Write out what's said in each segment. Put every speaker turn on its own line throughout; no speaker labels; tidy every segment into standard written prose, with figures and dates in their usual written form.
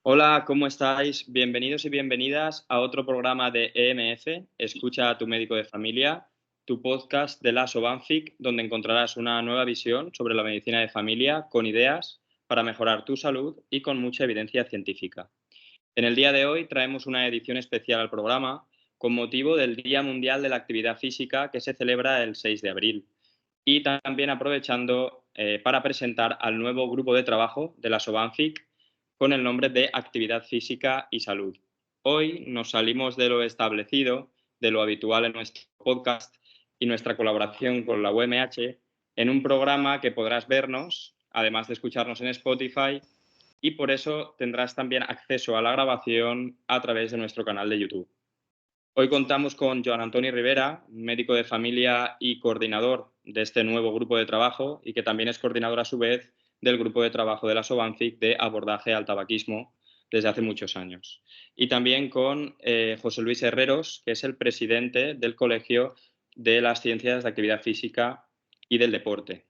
Hola, ¿cómo estáis? Bienvenidos y bienvenidas a otro programa de EMF, Escucha a tu médico de familia, tu podcast de la Sobanfic, donde encontrarás una nueva visión sobre la medicina de familia con ideas para mejorar tu salud y con mucha evidencia científica. En el día de hoy traemos una edición especial al programa con motivo del Día Mundial de la Actividad Física que se celebra el 6 de abril y también aprovechando para presentar al nuevo grupo de trabajo de la Sobanfic con el nombre de Actividad Física y Salud. Hoy nos salimos de lo establecido, de lo habitual en nuestro podcast y nuestra colaboración con la UMH en un programa que podrás vernos, además de escucharnos en Spotify, y por eso tendrás también acceso a la grabación a través de nuestro canal de YouTube. Hoy contamos con Joan Antoni Rivera, médico de familia y coordinador de este nuevo grupo de trabajo y que también es coordinador a su vez del grupo de trabajo de la Sobanfic de abordaje al tabaquismo desde hace muchos años. Y también con José Luis Herreros, que es el presidente del Colegio de las Ciencias de Actividad Física y del Deporte.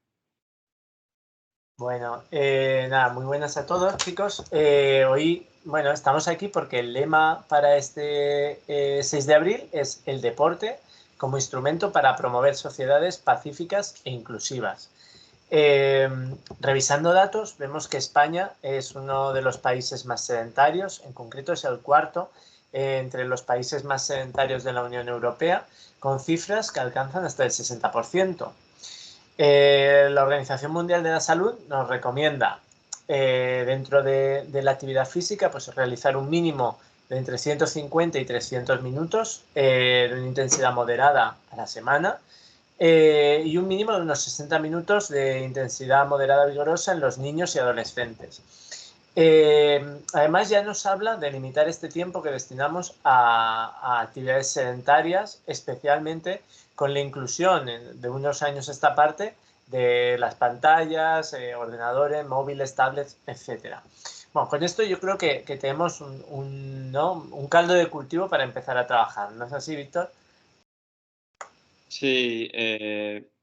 Bueno, nada, muy buenas a todos, chicos. Hoy, bueno, estamos aquí porque el lema para este 6 de abril es el deporte como instrumento para promover sociedades pacíficas e inclusivas. Revisando datos, vemos que España es uno de los países más sedentarios, en concreto es el cuarto entre los países más sedentarios de la Unión Europea, con cifras que alcanzan hasta el 60%. La Organización Mundial de la Salud nos recomienda, dentro de la actividad física, pues realizar un mínimo de entre 150 y 300 minutos de una intensidad moderada a la semana y un mínimo de unos 60 minutos de intensidad moderada vigorosa en los niños y adolescentes. Además, ya nos habla de limitar este tiempo que destinamos a actividades sedentarias, especialmente con la inclusión de unos años a esta parte de las pantallas, ordenadores, móviles, tablets, etc. Bueno, con esto yo creo que tenemos un caldo de cultivo para empezar a trabajar. ¿No es así, Víctor?
Sí,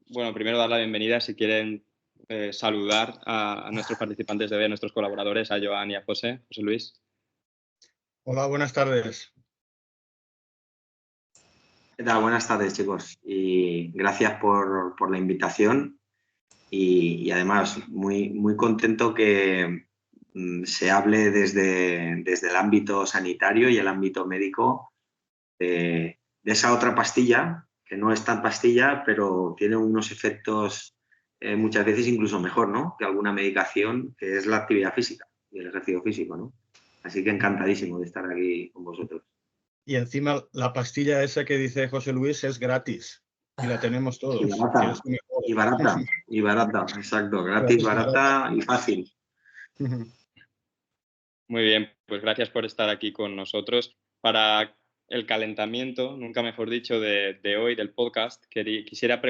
bueno, primero dar la bienvenida si quieren saludar a nuestros participantes de hoy, a nuestros colaboradores, a Joan y a José Luis.
Hola, buenas tardes.
¿Qué tal? Buenas tardes, chicos. Y gracias por la invitación y además muy contento que se hable desde el ámbito sanitario y el ámbito médico de esa otra pastilla, que no es tan pastilla, pero tiene unos efectos muchas veces incluso mejor, ¿no?, que alguna medicación, que es la actividad física y el ejercicio físico, ¿no? Así que encantadísimo de estar aquí con vosotros.
Y encima la pastilla esa que dice José Luis es gratis y la tenemos todos.
Y barata, exacto, gratis, barata y fácil.
Muy bien, pues gracias por estar aquí con nosotros. Para el calentamiento, nunca mejor dicho, de hoy, del podcast, quisiera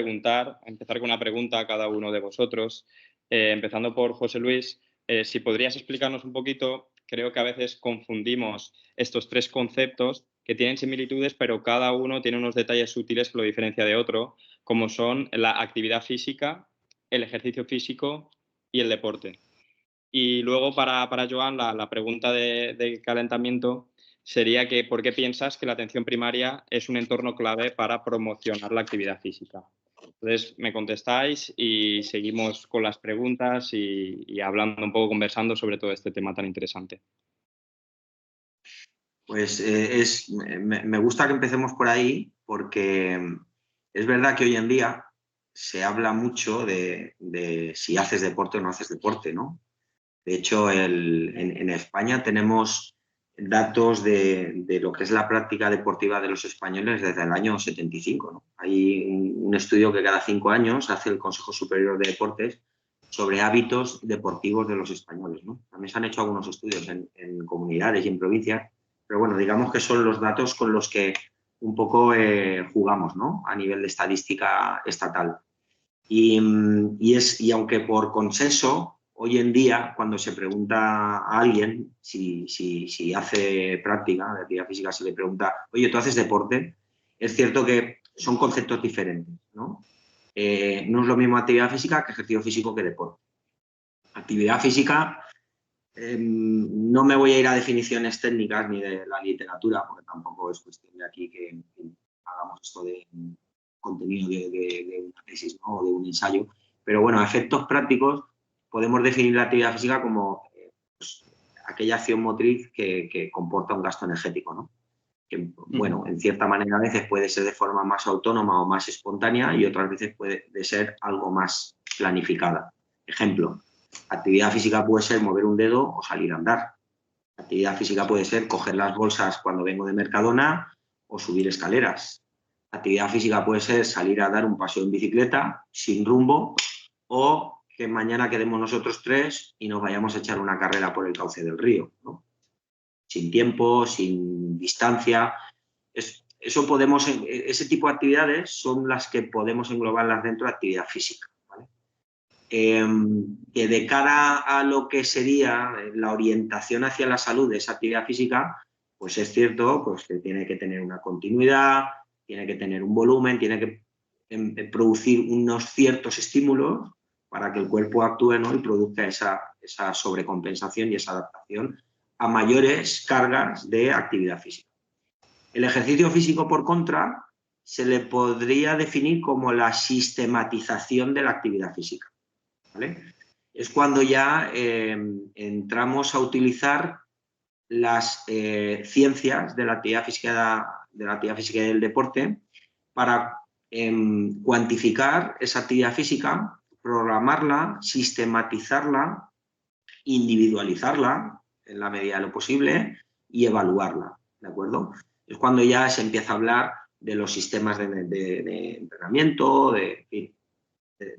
empezar con una pregunta a cada uno de vosotros, empezando por José Luis. Si podrías explicarnos un poquito, creo que a veces confundimos estos tres conceptos que tienen similitudes, pero cada uno tiene unos detalles sutiles que lo diferencia de otro, como son la actividad física, el ejercicio físico y el deporte. Y luego para Joan, la pregunta de calentamiento sería que ¿por qué piensas que la atención primaria es un entorno clave para promocionar la actividad física? Entonces me contestáis y seguimos con las preguntas y hablando un poco, conversando sobre todo este tema tan interesante.
Pues me gusta que empecemos por ahí porque es verdad que hoy en día se habla mucho de si haces deporte o no haces deporte, ¿no? De hecho, en España tenemos datos de lo que es la práctica deportiva de los españoles desde el año 75, ¿no? Hay un estudio que cada 5 años hace el Consejo Superior de Deportes sobre hábitos deportivos de los españoles, ¿no? También se han hecho algunos estudios en comunidades y en provincias, pero bueno, digamos que son los datos con los que un poco jugamos, ¿no?, a nivel de estadística estatal. Y aunque por consenso, hoy en día, cuando se pregunta a alguien si hace práctica de actividad física, se le pregunta, oye, ¿tú haces deporte? Es cierto que son conceptos diferentes, ¿no? No es lo mismo actividad física que ejercicio físico que deporte. Actividad física No me voy a ir a definiciones técnicas ni de la literatura, porque tampoco es cuestión de aquí que hagamos esto de contenido de una tesis, ¿no? O de un ensayo. Pero bueno, a efectos prácticos podemos definir la actividad física como pues, aquella acción motriz que comporta un gasto energético, ¿no? Que, bueno, en cierta manera a veces puede ser de forma más autónoma o más espontánea y otras veces puede ser algo más planificada. Ejemplo, actividad física puede ser mover un dedo o salir a andar. Actividad física puede ser coger las bolsas cuando vengo de Mercadona o subir escaleras. Actividad física puede ser salir a dar un paseo en bicicleta sin rumbo o que mañana quedemos nosotros tres y nos vayamos a echar una carrera por el cauce del río, ¿no? Sin tiempo, sin distancia. Ese tipo de actividades son las que podemos englobarlas dentro de actividad física. ¿Vale? Que de cara a lo que sería la orientación hacia la salud de esa actividad física, pues es cierto pues, que tiene que tener una continuidad, tiene que tener un volumen, tiene que producir unos ciertos estímulos para que el cuerpo actúe, ¿no? Y produzca esa sobrecompensación y esa adaptación a mayores cargas de actividad física. El ejercicio físico, por contra, se le podría definir como la sistematización de la actividad física. ¿Vale? Es cuando ya entramos a utilizar las ciencias de la actividad física y del deporte para cuantificar esa actividad física, programarla, sistematizarla, individualizarla en la medida de lo posible y evaluarla, ¿de acuerdo? Es cuando ya se empieza a hablar de los sistemas de entrenamiento, de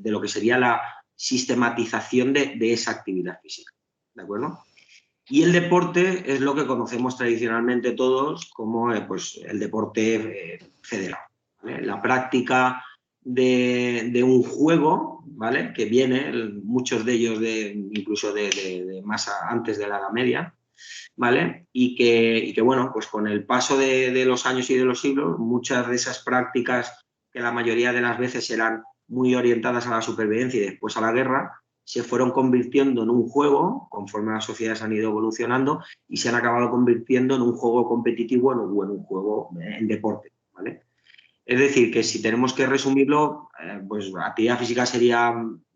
lo que sería la sistematización de esa actividad física, ¿de acuerdo? Y el deporte es lo que conocemos tradicionalmente todos como pues, el deporte federado, ¿vale? La práctica de un juego, ¿vale? Que viene, muchos de ellos incluso de más antes de la Edad Media, ¿vale? Y que bueno, pues con el paso de los años y de los siglos, muchas de esas prácticas que la mayoría de las veces eran muy orientadas a la supervivencia y después a la guerra, se fueron convirtiendo en un juego conforme las sociedades han ido evolucionando y se han acabado convirtiendo en un juego competitivo o en un juego en deporte, ¿vale? Es decir, que si tenemos que resumirlo, pues la actividad física sería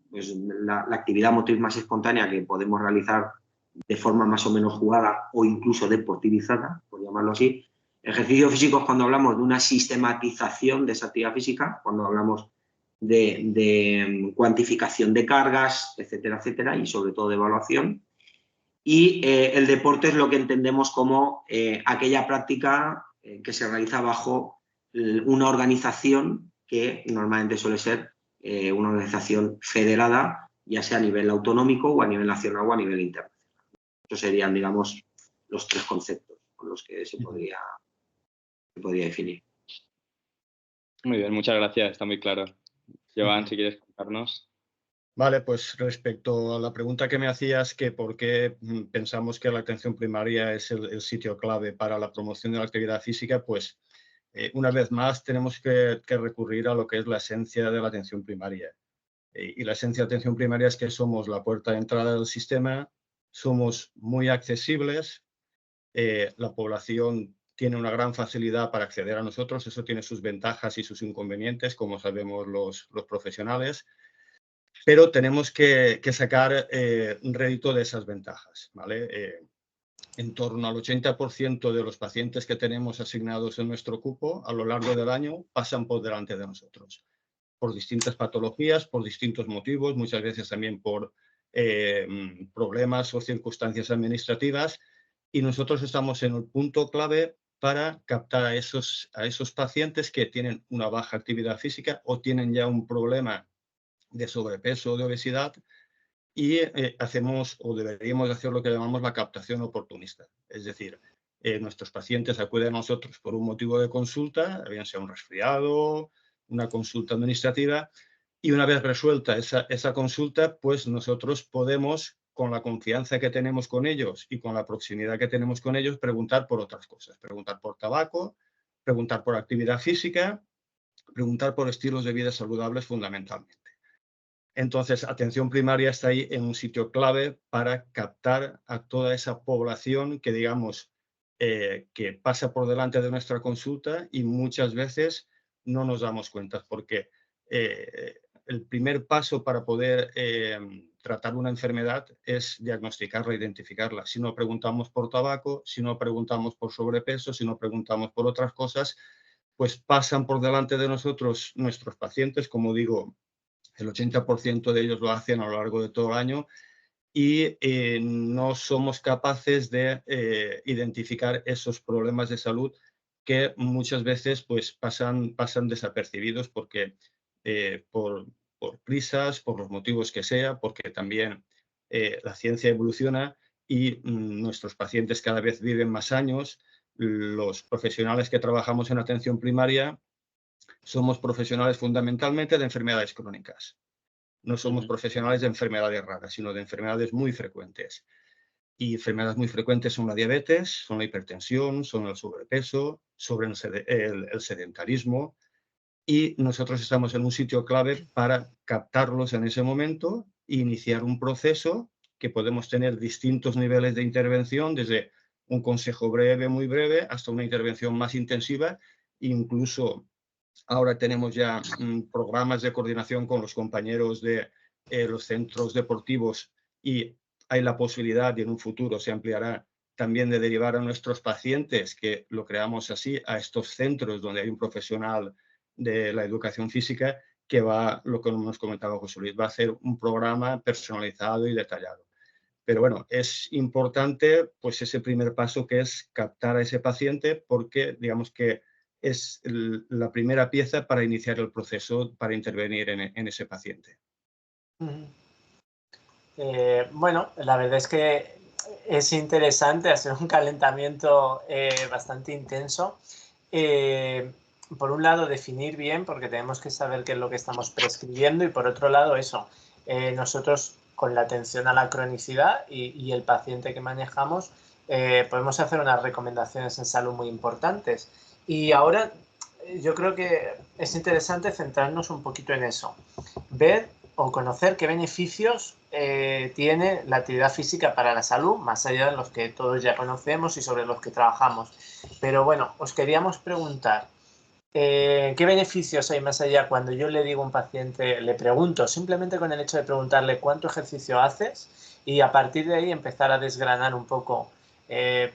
pues, la actividad motriz más espontánea que podemos realizar de forma más o menos jugada o incluso deportivizada, por llamarlo así. Ejercicio físico es cuando hablamos de una sistematización de esa actividad física, cuando hablamos de cuantificación de cargas, etcétera, etcétera, y sobre todo de evaluación. Y el deporte es lo que entendemos como aquella práctica que se realiza bajo una organización que normalmente suele ser una organización federada, ya sea a nivel autonómico o a nivel nacional o a nivel internacional. Estos serían, digamos, los tres conceptos con los que se podría definir.
Muy bien, muchas gracias, está muy claro. Joan, si quieres contarnos.
Vale, pues respecto a la pregunta que me hacías, que por qué pensamos que la atención primaria es el sitio clave para la promoción de la actividad física, pues una vez más tenemos que recurrir a lo que es la esencia de la atención primaria. Y la esencia de la atención primaria es que somos la puerta de entrada del sistema, somos muy accesibles, la población tiene una gran facilidad para acceder a nosotros, eso tiene sus ventajas y sus inconvenientes, como sabemos los profesionales, pero tenemos que sacar un rédito de esas ventajas, ¿vale? En torno al 80% de los pacientes que tenemos asignados en nuestro cupo a lo largo del año pasan por delante de nosotros, por distintas patologías, por distintos motivos, muchas veces también por problemas o circunstancias administrativas, y nosotros estamos en el punto clave para captar a esos pacientes que tienen una baja actividad física o tienen ya un problema de sobrepeso o de obesidad y hacemos o deberíamos hacer lo que llamamos la captación oportunista. Es decir, nuestros pacientes acuden a nosotros por un motivo de consulta, bien sea un resfriado, una consulta administrativa, y una vez resuelta esa consulta, pues nosotros podemos, con la confianza que tenemos con ellos y con la proximidad que tenemos con ellos, preguntar por otras cosas. Preguntar por tabaco, preguntar por actividad física, preguntar por estilos de vida saludables fundamentalmente. Entonces, atención primaria está ahí en un sitio clave para captar a toda esa población que, digamos, que pasa por delante de nuestra consulta y muchas veces no nos damos cuenta, porque el primer paso para poder tratar una enfermedad es diagnosticarla, identificarla. Si no preguntamos por tabaco, si no preguntamos por sobrepeso, si no preguntamos por otras cosas, pues pasan por delante de nosotros nuestros pacientes, como digo, el 80% de ellos lo hacen a lo largo de todo el año y no somos capaces de identificar esos problemas de salud que muchas veces pues, pasan desapercibidos porque por prisas, por los motivos que sea, porque también la ciencia evoluciona y nuestros pacientes cada vez viven más años. Los profesionales que trabajamos en atención primaria somos profesionales fundamentalmente de enfermedades crónicas. No somos profesionales de enfermedades raras, sino de enfermedades muy frecuentes. Y enfermedades muy frecuentes son la diabetes, son la hipertensión, son el sobrepeso, el sedentarismo. Y nosotros estamos en un sitio clave para captarlos en ese momento e iniciar un proceso que podemos tener distintos niveles de intervención, desde un consejo breve, muy breve, hasta una intervención más intensiva, incluso ahora tenemos ya programas de coordinación con los compañeros de los centros deportivos y hay la posibilidad, y en un futuro se ampliará, también de derivar a nuestros pacientes, que lo creamos así, a estos centros donde hay un profesional de la educación física que va, lo que nos comentaba José Luis, va a hacer un programa personalizado y detallado. Pero bueno, es importante pues ese primer paso que es captar a ese paciente porque digamos que es la primera pieza para iniciar el proceso para intervenir en ese paciente.
Bueno, la verdad es que es interesante hacer un calentamiento bastante intenso. Por un lado, definir bien, porque tenemos que saber qué es lo que estamos prescribiendo, y por otro lado, eso, nosotros con la atención a la cronicidad y el paciente que manejamos, podemos hacer unas recomendaciones en salud muy importantes. Y ahora yo creo que es interesante centrarnos un poquito en eso, ver o conocer qué beneficios tiene la actividad física para la salud, más allá de los que todos ya conocemos y sobre los que trabajamos. Pero bueno, os queríamos preguntar, ¿qué beneficios hay más allá cuando yo le digo a un paciente, le pregunto, simplemente con el hecho de preguntarle cuánto ejercicio haces y a partir de ahí empezar a desgranar un poco,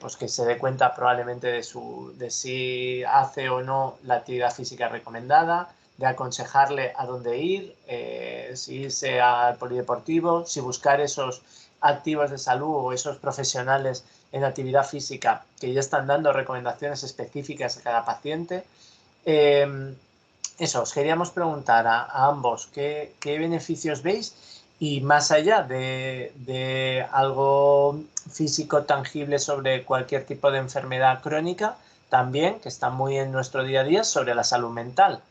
pues que se dé cuenta probablemente de si hace o no la actividad física recomendada, de aconsejarle a dónde ir, si irse al polideportivo, si buscar esos activos de salud o esos profesionales en actividad física que ya están dando recomendaciones específicas a cada paciente. Eso, os queríamos preguntar a ambos qué beneficios veis y más allá de algo físico tangible sobre cualquier tipo de enfermedad crónica, también, que está muy en nuestro día a día, sobre la salud mental.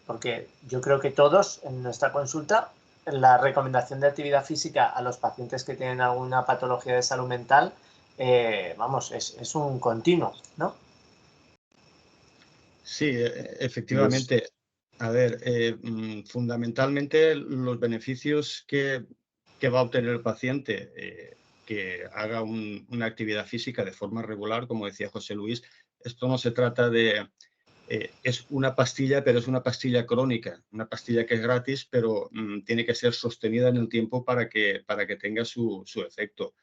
Porque yo creo que todos en nuestra consulta la recomendación de actividad física a los pacientes que tienen alguna patología de salud mental, vamos, es un continuo, ¿no?
Sí, efectivamente. A ver, fundamentalmente los beneficios que va a obtener el paciente que haga una actividad física de forma regular, como decía José Luis, esto no se trata de... es una pastilla, pero es una pastilla crónica, una pastilla que es gratis, pero tiene que ser sostenida en el tiempo para que tenga su efecto.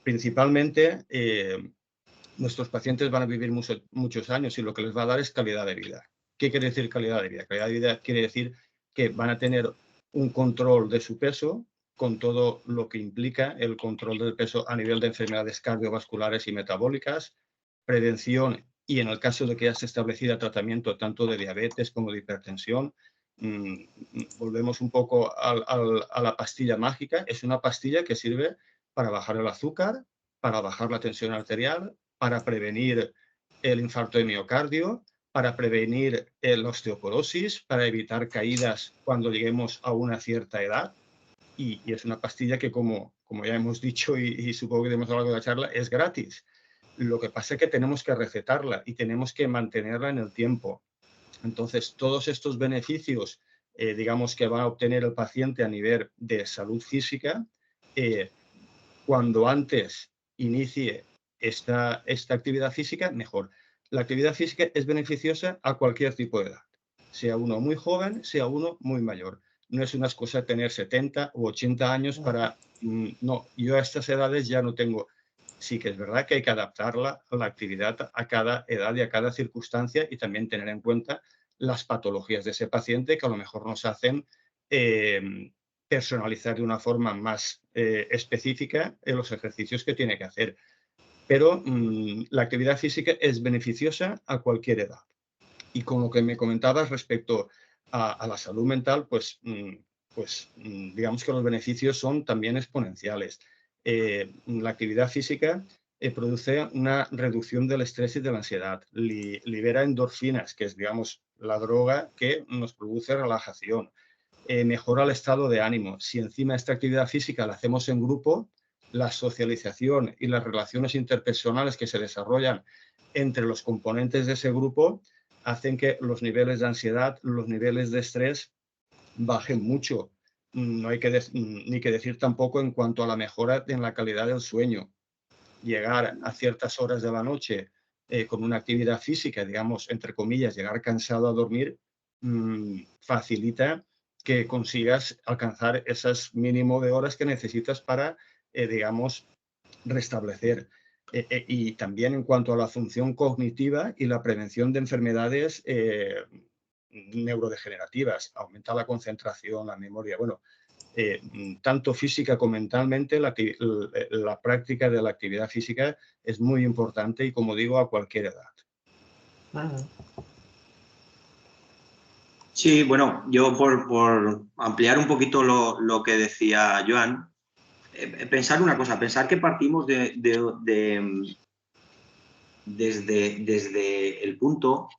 Principalmente, nuestros pacientes van a vivir muchos años y lo que les va a dar es calidad de vida. ¿Qué quiere decir calidad de vida? Calidad de vida quiere decir que van a tener un control de su peso con todo lo que implica el control del peso a nivel de enfermedades cardiovasculares y metabólicas, prevención y en el caso de que ya se estableciera tratamiento tanto de diabetes como de hipertensión, volvemos un poco a la pastilla mágica. Es una pastilla que sirve para bajar el azúcar, para bajar la tensión arterial, para prevenir el infarto de miocardio, para prevenir la osteoporosis, para evitar caídas cuando lleguemos a una cierta edad. Y es una pastilla que, como ya hemos dicho y supongo que hemos hablado de la charla, es gratis. Lo que pasa es que tenemos que recetarla y tenemos que mantenerla en el tiempo. Entonces, todos estos beneficios digamos, que va a obtener el paciente a nivel de salud física, cuando antes inicie esta actividad física, mejor. La actividad física es beneficiosa a cualquier tipo de edad, sea uno muy joven, sea uno muy mayor. No es una excusa tener 70 u 80 años para... No, yo a estas edades ya no tengo... Sí que es verdad que hay que adaptarla a la actividad a cada edad y a cada circunstancia, y también tener en cuenta las patologías de ese paciente, que a lo mejor nos hacen personalizar de una forma más específica los ejercicios que tiene que hacer. Pero la actividad física es beneficiosa a cualquier edad. Y con lo que me comentabas respecto a la salud mental, pues digamos que los beneficios son también exponenciales. La actividad física produce una reducción del estrés y de la ansiedad, libera endorfinas, que es, digamos, la droga que nos produce relajación, mejora el estado de ánimo. Si encima esta actividad física la hacemos en grupo, la socialización y las relaciones interpersonales que se desarrollan entre los componentes de ese grupo hacen que los niveles de ansiedad, los niveles de estrés bajen mucho. No hay ni que decir tampoco en cuanto a la mejora en la calidad del sueño. Llegar a ciertas horas de la noche con una actividad física, digamos, entre comillas, llegar cansado a dormir, facilita que consigas alcanzar esas mínimo de horas que necesitas para, digamos, restablecer. Y también en cuanto a la función cognitiva y la prevención de enfermedades neurodegenerativas, aumenta la concentración, la memoria, bueno, tanto física como mentalmente, la práctica de la actividad física es muy importante y, como digo, a cualquier edad.
Sí, bueno, yo por ampliar un poquito lo que decía Joan, pensar una cosa, pensar que partimos desde el punto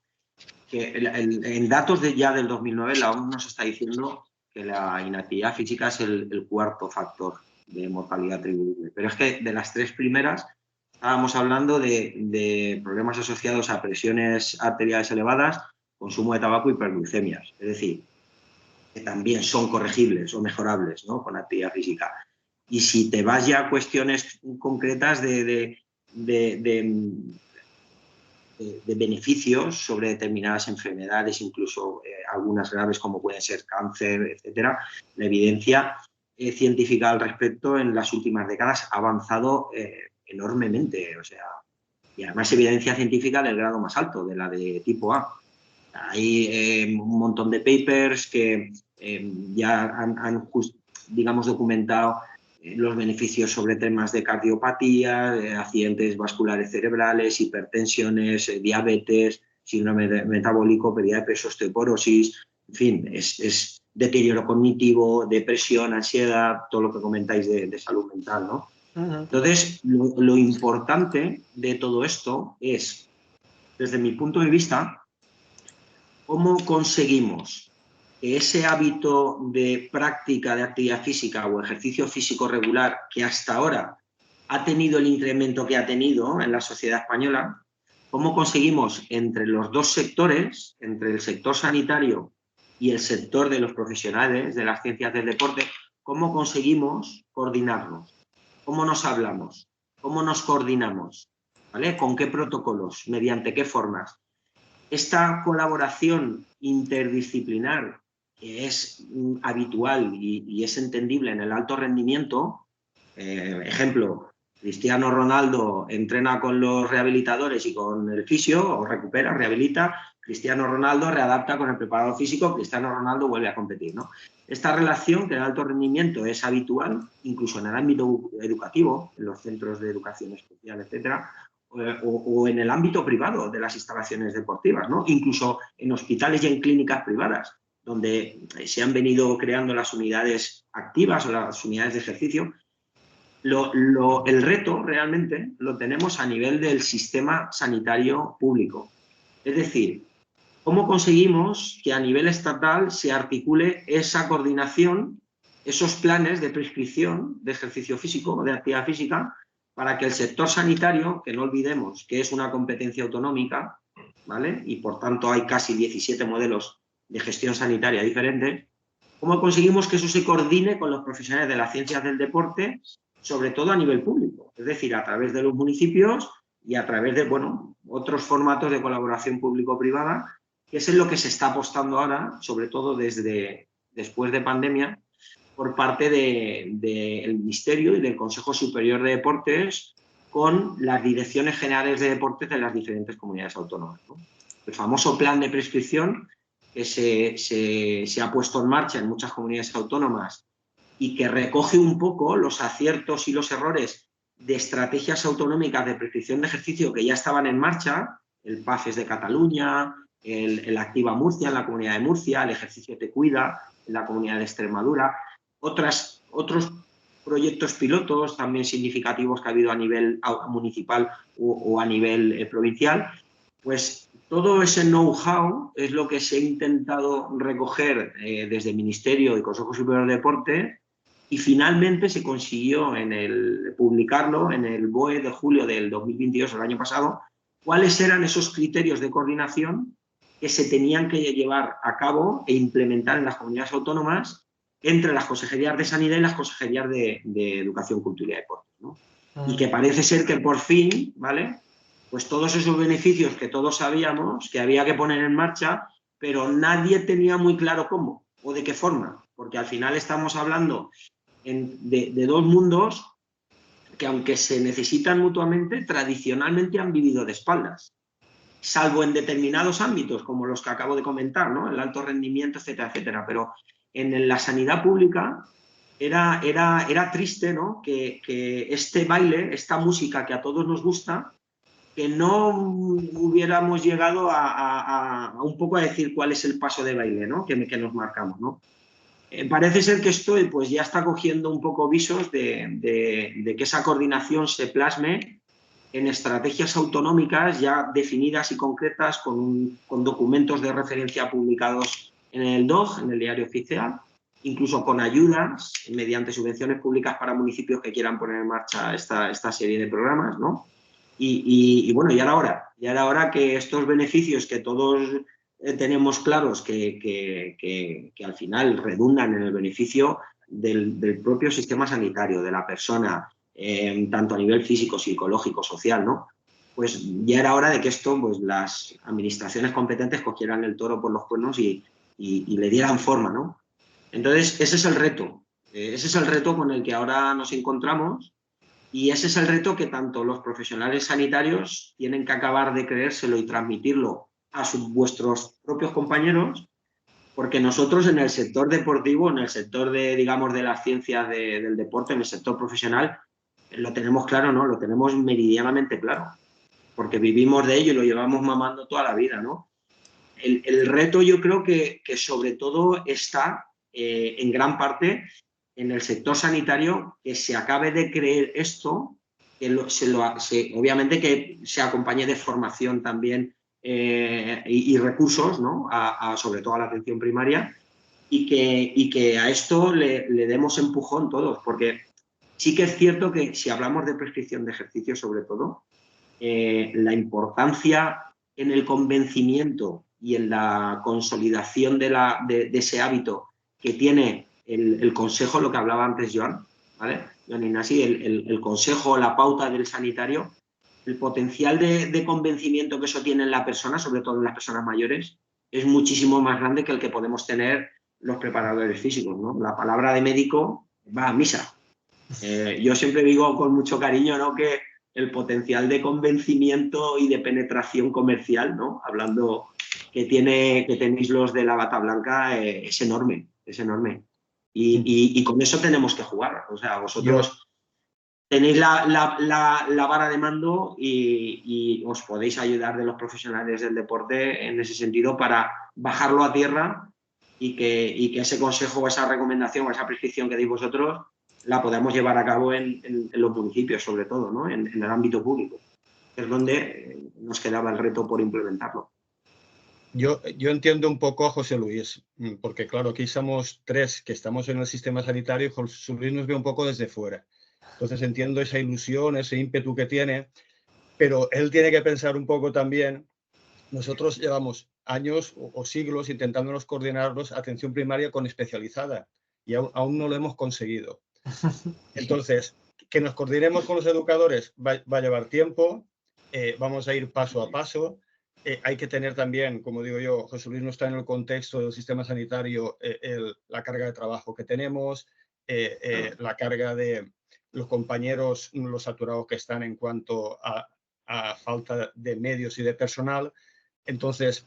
que en datos ya del 2009 la OMS nos está diciendo que la inactividad física es el cuarto factor de mortalidad atribuible. Pero es que de las tres primeras estábamos hablando de problemas asociados a presiones arteriales elevadas, consumo de tabaco y hiperglucemias. Es decir, que también son corregibles o mejorables, ¿no?, con actividad física. Y si te vas ya a cuestiones concretas de beneficios sobre determinadas enfermedades, incluso algunas graves como pueden ser cáncer, etcétera, la evidencia científica al respecto en las últimas décadas ha avanzado enormemente, o sea, y además evidencia científica del grado más alto, de la de tipo A. Hay un montón de papers que ya han digamos, documentado los beneficios sobre temas de cardiopatía, accidentes vasculares cerebrales, hipertensiones, diabetes, síndrome metabólico, pérdida de peso, osteoporosis, en fin, es deterioro cognitivo, depresión, ansiedad, todo lo que comentáis de salud mental, ¿no? Entonces, lo importante de todo esto es, desde mi punto de vista, cómo conseguimos que ese hábito de práctica de actividad física o ejercicio físico regular que hasta ahora ha tenido el incremento que ha tenido en la sociedad española, cómo conseguimos entre los dos sectores, entre el sector sanitario y el sector de los profesionales de las ciencias del deporte, cómo conseguimos coordinarnos, cómo nos hablamos, cómo nos coordinamos, ¿vale? ¿Con qué protocolos? ¿Mediante qué formas? Esta colaboración interdisciplinar que es habitual y es entendible en el alto rendimiento, ejemplo, Cristiano Ronaldo entrena con los rehabilitadores y con el fisio, o recupera, rehabilita, Cristiano Ronaldo readapta con el preparador físico, Cristiano Ronaldo vuelve a competir, ¿no? Esta relación que en alto rendimiento es habitual, incluso en el ámbito educativo, en los centros de educación especial, etcétera, o en el ámbito privado de las instalaciones deportivas, ¿no? Incluso en hospitales y en clínicas privadas, donde se han venido creando las unidades activas o las unidades de ejercicio. El reto realmente lo tenemos a nivel del sistema sanitario público. Es decir, ¿cómo conseguimos que a nivel estatal se articule esa coordinación, esos planes de prescripción de ejercicio físico o de actividad física, para que el sector sanitario, que no olvidemos que es una competencia autonómica, ¿vale?, y por tanto hay casi 17 modelos de gestión sanitaria diferentes, ¿Cómo conseguimos que eso se coordine con los profesionales de las ciencias del deporte, sobre todo a nivel público? Es decir, a través de los municipios y a través de, bueno, otros formatos de colaboración público-privada, que es en lo que se está apostando ahora, sobre todo después de pandemia, por parte del Ministerio y del Consejo Superior de Deportes con las direcciones generales de deportes de las diferentes comunidades autónomas, ¿no? El famoso plan de prescripción que se ha puesto en marcha en muchas comunidades autónomas y que recoge un poco los aciertos y los errores de estrategias autonómicas de prescripción de ejercicio que ya estaban en marcha, el PAFES de Cataluña, el Activa Murcia en la Comunidad de Murcia, el Ejercicio Te Cuida en la Comunidad de Extremadura, otros proyectos pilotos también significativos que ha habido a nivel municipal o a nivel provincial. Pues todo ese know-how es lo que se ha intentado recoger desde el Ministerio y Consejo Superior de Deporte y finalmente se consiguió publicarlo en el BOE de julio del 2022, el año pasado, cuáles eran esos criterios de coordinación que se tenían que llevar a cabo e implementar en las comunidades autónomas entre las consejerías de Sanidad y las consejerías de Educación, Cultura y Deportes, ¿no? Y que parece ser que por fin, ¿vale?, pues todos esos beneficios que todos sabíamos que había que poner en marcha, pero nadie tenía muy claro cómo o de qué forma, porque al final estamos hablando de dos mundos que, aunque se necesitan mutuamente, tradicionalmente han vivido de espaldas, salvo en determinados ámbitos, como los que acabo de comentar, ¿no?, el alto rendimiento, etcétera, etcétera. Pero en la sanidad pública era triste, ¿no?, que este baile, esta música que a todos nos gusta, que no hubiéramos llegado a un poco a decir cuál es el paso de baile, ¿no?, que nos marcamos, ¿no? Parece ser que esto pues ya está cogiendo un poco visos de que esa coordinación se plasme en estrategias autonómicas ya definidas y concretas con documentos de referencia publicados en el DOG, en el Diario Oficial, incluso con ayudas mediante subvenciones públicas para municipios que quieran poner en marcha esta serie de programas, ¿no? Y bueno, ya era hora que estos beneficios que todos tenemos claros que al final redundan en el beneficio del propio sistema sanitario, de la persona, tanto a nivel físico, psicológico, social, ¿no? Pues ya era hora de que esto, pues las administraciones competentes cogieran el toro por los cuernos y le dieran forma, ¿no? Entonces, ese es el reto con el que ahora nos encontramos. Y ese es el reto que tanto los profesionales sanitarios tienen que acabar de creérselo y transmitirlo a vuestros propios compañeros, porque nosotros en el sector deportivo, en el sector digamos, de las ciencias del deporte, en el sector profesional, lo tenemos claro, ¿no? Lo tenemos meridianamente claro, porque vivimos de ello y lo llevamos mamando toda la vida, ¿no? El reto yo creo que sobre todo está en gran parte en el sector sanitario, que se acabe de creer esto, que obviamente que se acompañe de formación también y recursos, ¿no?, sobre todo a la atención primaria, y que a esto le demos empujón todos, porque sí que es cierto que si hablamos de prescripción de ejercicio sobre todo, la importancia en el convencimiento y en la consolidación de ese hábito que tiene el consejo, lo que hablaba antes Joan, ¿vale? Joan Ignasi, el consejo, la pauta del sanitario, el potencial de convencimiento que eso tiene en la persona, sobre todo en las personas mayores, es muchísimo más grande que el que podemos tener los preparadores físicos, ¿no? La palabra de médico va a misa. Yo siempre digo con mucho cariño, ¿no?, que el potencial de convencimiento y de penetración comercial, ¿no?, hablando que tenéis los de la bata blanca, es enorme, es enorme. Y con eso tenemos que jugar. O sea, vosotros tenéis la vara de mando y os podéis ayudar de los profesionales del deporte en ese sentido para bajarlo a tierra y que ese consejo o esa recomendación o esa prescripción que deis vosotros la podamos llevar a cabo en los municipios, sobre todo, ¿no?, en el ámbito público, que es donde nos quedaba el reto por implementarlo.
Yo entiendo un poco a José Luis, porque claro, aquí somos tres que estamos en el sistema sanitario y José Luis nos ve un poco desde fuera. Entonces entiendo esa ilusión, ese ímpetu que tiene, pero él tiene que pensar un poco también. Nosotros llevamos años o siglos intentándonos coordinarlos atención primaria con especializada y aún no lo hemos conseguido. Entonces, que nos coordinemos con los educadores va a llevar tiempo, vamos a ir paso a paso. Hay que tener también, como digo yo, José Luis no está en el contexto del sistema sanitario, la carga de trabajo que tenemos, la carga de los compañeros, los saturados que están en cuanto a falta de medios y de personal. Entonces,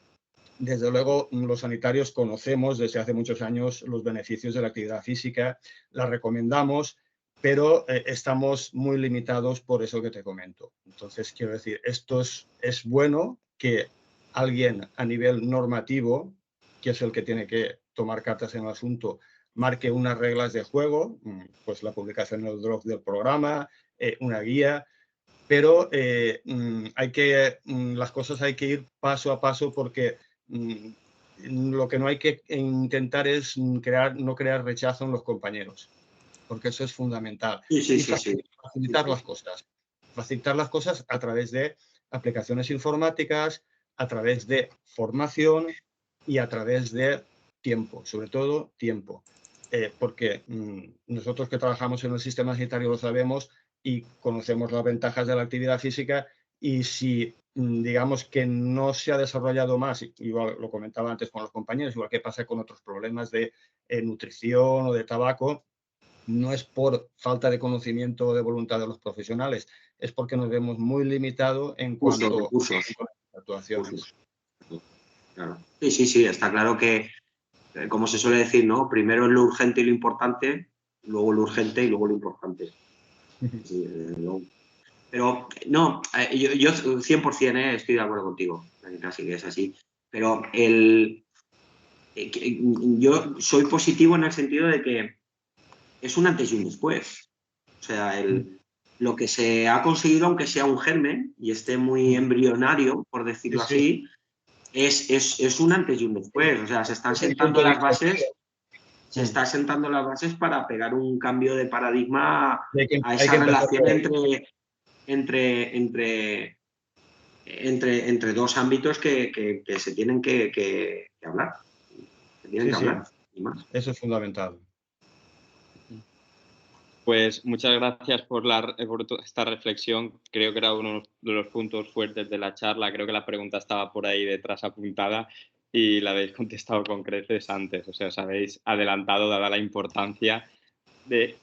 desde luego, los sanitarios conocemos desde hace muchos años los beneficios de la actividad física, la recomendamos, pero estamos muy limitados por eso que te comento. Entonces, quiero decir, esto es bueno que alguien a nivel normativo, que es el que tiene que tomar cartas en el asunto, marque unas reglas de juego, pues la publicación en el Drop del programa, una guía, pero las cosas hay que ir paso a paso porque lo que no hay que intentar es no crear rechazo en los compañeros, porque eso es fundamental.
Sí.
Facilitar las cosas. Facilitar las cosas a través de aplicaciones informáticas, a través de formación y a través de tiempo, sobre todo tiempo. Porque nosotros que trabajamos en el sistema sanitario lo sabemos y conocemos las ventajas de la actividad física, y si digamos que no se ha desarrollado más, igual lo comentaba antes con los compañeros, igual que pasa con otros problemas de nutrición o de tabaco, no es por falta de conocimiento o de voluntad de los profesionales, es porque nos vemos muy limitados en cuanto a actuaciones.
Claro. Sí, está claro que, como se suele decir, ¿no? Primero es lo urgente y lo importante, luego lo urgente y luego lo importante. Sí, pero no, yo 100% estoy de acuerdo contigo, casi que es así. Pero yo soy positivo en el sentido de que es un antes y un después. O sea, lo que se ha conseguido, aunque sea un germen y esté muy embrionario, por decirlo así, es un antes y un después. O sea, se están sentando las bases. Se está sentando las bases para pegar un cambio de paradigma a esa relación entre dos ámbitos que se tienen que hablar. Se tienen que hablar. Y más.
Eso es fundamental.
Pues muchas gracias por esta reflexión. Creo que era uno de los puntos fuertes de la charla. Creo que la pregunta estaba por ahí detrás apuntada y la habéis contestado con creces antes. O sea, os habéis adelantado dada la importancia de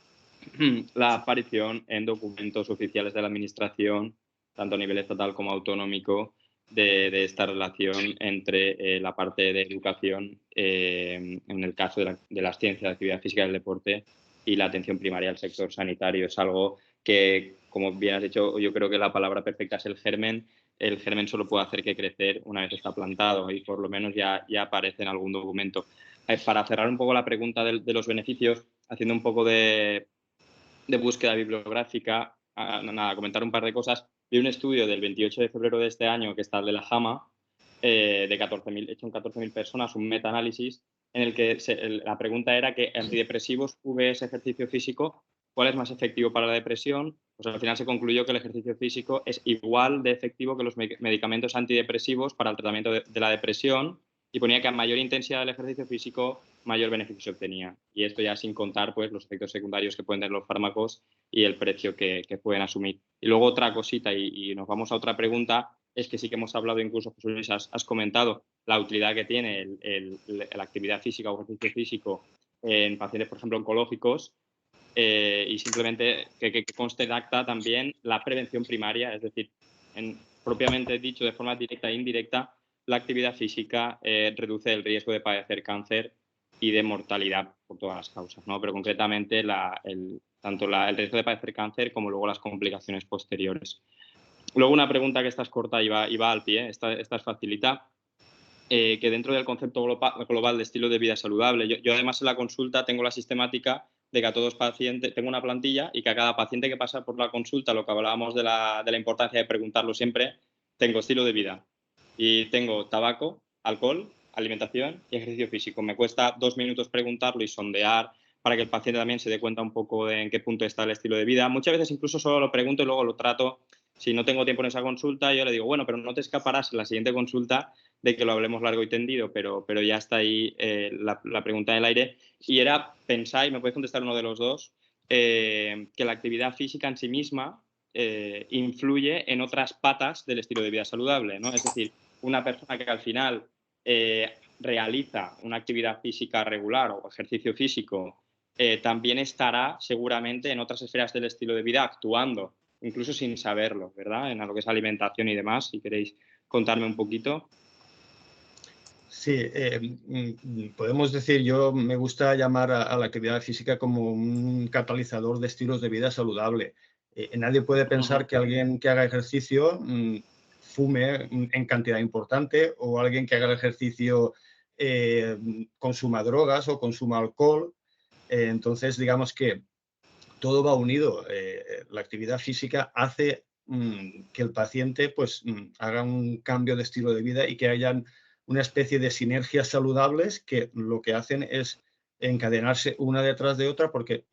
la aparición en documentos oficiales de la Administración, tanto a nivel estatal como autonómico, de esta relación entre la parte de educación, en el caso de las ciencias, la actividad física y el deporte, y la atención primaria al sector sanitario. Es algo que, como bien has dicho, yo creo que la palabra perfecta es el germen. El germen solo puede hacer que crecer una vez está plantado y por lo menos ya aparece en algún documento. Para cerrar un poco la pregunta de los beneficios, haciendo un poco de búsqueda bibliográfica, comentar un par de cosas. Vi un estudio del 28 de febrero de este año, que está el de la JAMA, hecho en 14.000 personas, un metaanálisis, en el que la pregunta era que antidepresivos vs ejercicio físico, ¿cuál es más efectivo para la depresión? Pues al final se concluyó que el ejercicio físico es igual de efectivo que los medicamentos antidepresivos para el tratamiento de la depresión, y ponía que a mayor intensidad del ejercicio físico, mayor beneficio se obtenía. Y esto ya sin contar pues, los efectos secundarios que pueden tener los fármacos y el precio que pueden asumir. Y luego otra cosita, y nos vamos a otra pregunta, es que sí que hemos hablado, incluso José Luis, has comentado la utilidad que tiene la actividad física o ejercicio físico en pacientes, por ejemplo, oncológicos, y simplemente que conste en acta también la prevención primaria, es decir, propiamente dicho, de forma directa e indirecta, la actividad física reduce el riesgo de padecer cáncer y de mortalidad por todas las causas, ¿no? Pero concretamente tanto el riesgo de padecer cáncer como luego las complicaciones posteriores. Luego una pregunta que esta es corta y va al pie, esta es facilita, que dentro del concepto global de estilo de vida saludable, yo además en la consulta tengo la sistemática de que a todos pacientes, tengo una plantilla y que a cada paciente que pasa por la consulta, lo que hablábamos de la importancia de preguntarlo siempre, tengo estilo de vida y tengo tabaco, alcohol, alimentación y ejercicio físico. Me cuesta 2 minutos preguntarlo y sondear para que el paciente también se dé cuenta un poco de en qué punto está el estilo de vida. Muchas veces incluso solo lo pregunto y luego lo trato Si no tengo tiempo en esa consulta, yo le digo, bueno, pero no te escaparás en la siguiente consulta de que lo hablemos largo y tendido, pero ya está ahí la pregunta en el aire. Y era pensar, y me puedes contestar uno de los dos, que la actividad física en sí misma influye en otras patas del estilo de vida saludable, ¿no? Es decir, una persona que al final realiza una actividad física regular o ejercicio físico, también estará seguramente en otras esferas del estilo de vida actuando, incluso sin saberlo, ¿verdad? En lo que es alimentación y demás, si queréis contarme un poquito.
Sí, podemos decir, yo me gusta llamar a la actividad física como un catalizador de estilos de vida saludable. Nadie puede pensar que alguien que haga ejercicio fume en cantidad importante, o alguien que haga el ejercicio consuma drogas o consuma alcohol. Entonces, digamos que todo va unido. La actividad física hace que el paciente pues, haga un cambio de estilo de vida y que hayan una especie de sinergias saludables que lo que hacen es encadenarse una detrás de otra, porque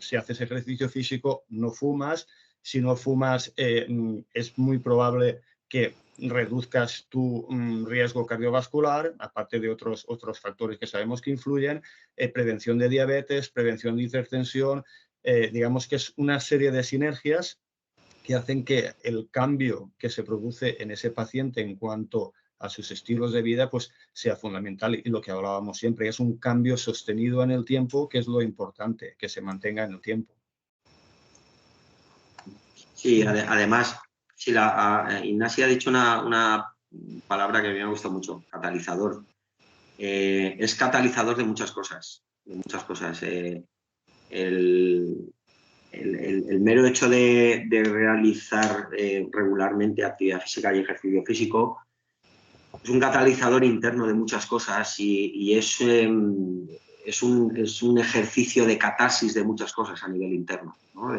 si haces ejercicio físico no fumas. Si no fumas, es muy probable que reduzcas tu riesgo cardiovascular, aparte de otros factores que sabemos que influyen, prevención de diabetes, prevención de hipertensión. Digamos que es una serie de sinergias que hacen que el cambio que se produce en ese paciente en cuanto a sus estilos de vida pues sea fundamental, y lo que hablábamos siempre es un cambio sostenido en el tiempo, que es lo importante, que se mantenga en el tiempo.
Sí, además, sí, Ignacia ha dicho una palabra que a mí me gusta mucho, catalizador. Es catalizador de muchas cosas, el mero hecho de realizar regularmente actividad física y ejercicio físico es un catalizador interno de muchas cosas, y es un ejercicio de catarsis de muchas cosas a nivel interno, ¿no?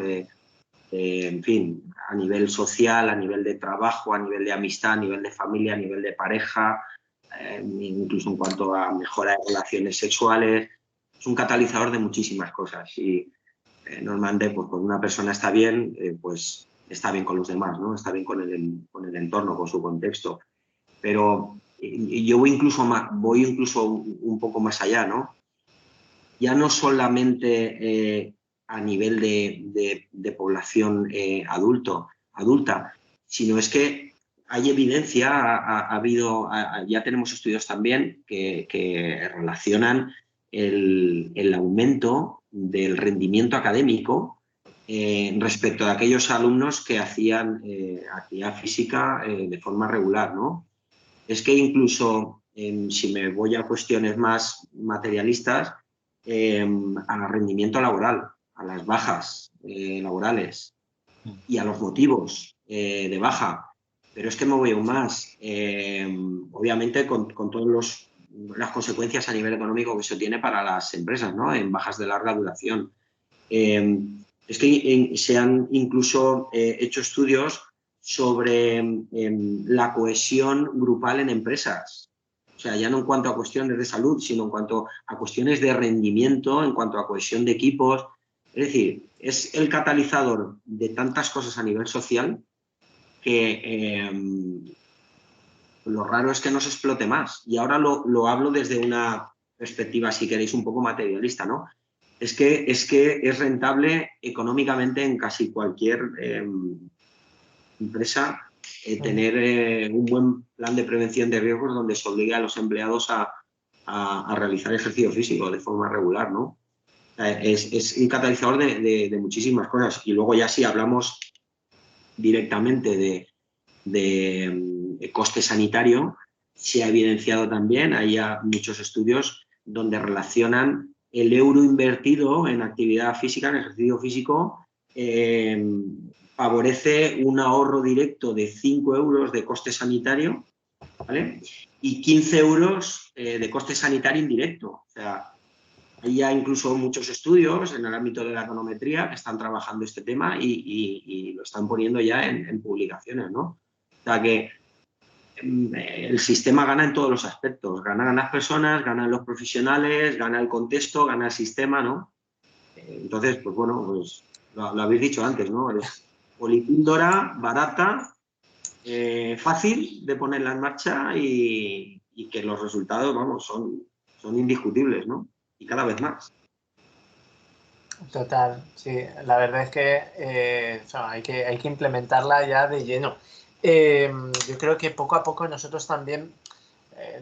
En fin, a nivel social, a nivel de trabajo, a nivel de amistad, a nivel de familia, a nivel de pareja, incluso en cuanto a mejora de relaciones sexuales. Es un catalizador de muchísimas cosas, y normalmente pues, cuando una persona está bien, pues está bien con los demás, ¿no? Está bien con el entorno, con su contexto. Pero yo voy incluso un poco más allá, ¿no? Ya no solamente a nivel de población adulta, sino es que hay evidencia, ya tenemos estudios también que relacionan el aumento del rendimiento académico respecto a aquellos alumnos que hacían actividad física de forma regular, ¿no? Es que incluso, si me voy a cuestiones más materialistas, al rendimiento laboral, a las bajas laborales y a los motivos de baja. Pero es que me voy aún más. Obviamente con todas las consecuencias a nivel económico que eso tiene para las empresas, ¿no? En bajas de larga duración. Es que se han incluso hecho estudios sobre la cohesión grupal en empresas. O sea, ya no en cuanto a cuestiones de salud, sino en cuanto a cuestiones de rendimiento, en cuanto a cohesión de equipos. Es decir, es el catalizador de tantas cosas a nivel social que lo raro es que no se explote más. Y ahora lo hablo desde una perspectiva, si queréis, un poco materialista, ¿no? Es que es rentable económicamente en casi cualquier empresa tener un buen plan de prevención de riesgos donde se obliga a los empleados a realizar ejercicio físico de forma regular, ¿no? Es un catalizador de muchísimas cosas. Y luego ya si hablamos directamente de coste sanitario, se ha evidenciado también, hay muchos estudios donde relacionan el euro invertido en actividad física, en ejercicio físico, favorece un ahorro directo de 5 euros de coste sanitario, ¿vale? Y 15 euros de coste sanitario indirecto. O sea, hay ya incluso muchos estudios en el ámbito de la econometría que están trabajando este tema y lo están poniendo ya en publicaciones, ¿no? O sea que el sistema gana en todos los aspectos. Ganan las personas, ganan los profesionales, gana el contexto, gana el sistema, ¿no? Entonces, pues bueno, pues lo habéis dicho antes, ¿no? polipíldora, barata, fácil de ponerla en marcha y que los resultados, vamos, son indiscutibles, ¿no? Y cada vez más.
Total, sí. La verdad es que, hay que implementarla ya de lleno. Yo creo que poco a poco nosotros también,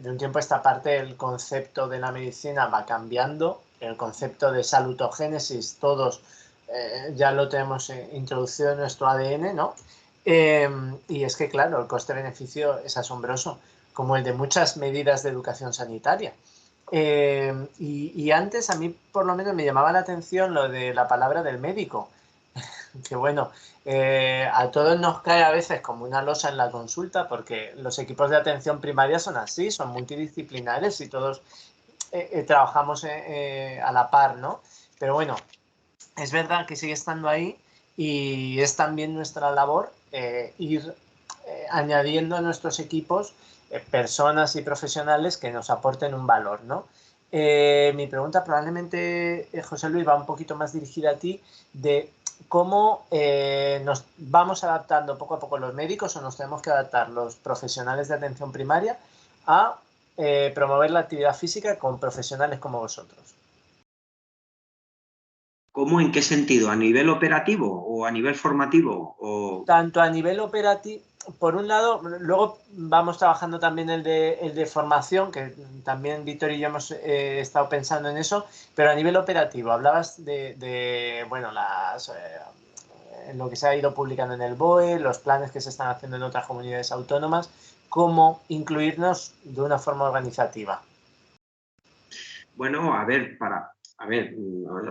de un tiempo a esta parte, el concepto de la medicina va cambiando. El concepto de salutogénesis, todos ya lo tenemos introducido en nuestro ADN, ¿no? Y es que, claro, el coste-beneficio es asombroso, como el de muchas medidas de educación sanitaria. Y antes a mí por lo menos me llamaba la atención lo de la palabra del médico, que bueno, a todos nos cae a veces como una losa en la consulta porque los equipos de atención primaria son así, son multidisciplinares y todos trabajamos a la par, ¿no? Pero bueno, es verdad que sigue estando ahí y es también nuestra labor ir añadiendo a nuestros equipos personas y profesionales que nos aporten un valor, ¿no? Mi pregunta probablemente, José Luis, va un poquito más dirigida a ti, de cómo nos vamos adaptando poco a poco los médicos o nos tenemos que adaptar los profesionales de atención primaria a promover la actividad física con profesionales como vosotros.
¿Cómo? ¿En qué sentido? ¿A nivel operativo o a nivel formativo?
Tanto a nivel operativo, por un lado, luego vamos trabajando también el de formación, que también Víctor y yo hemos estado pensando en eso, pero a nivel operativo, hablabas de bueno, lo que se ha ido publicando en el BOE, los planes que se están haciendo en otras comunidades autónomas, cómo incluirnos de una forma organizativa.
Bueno, a ver,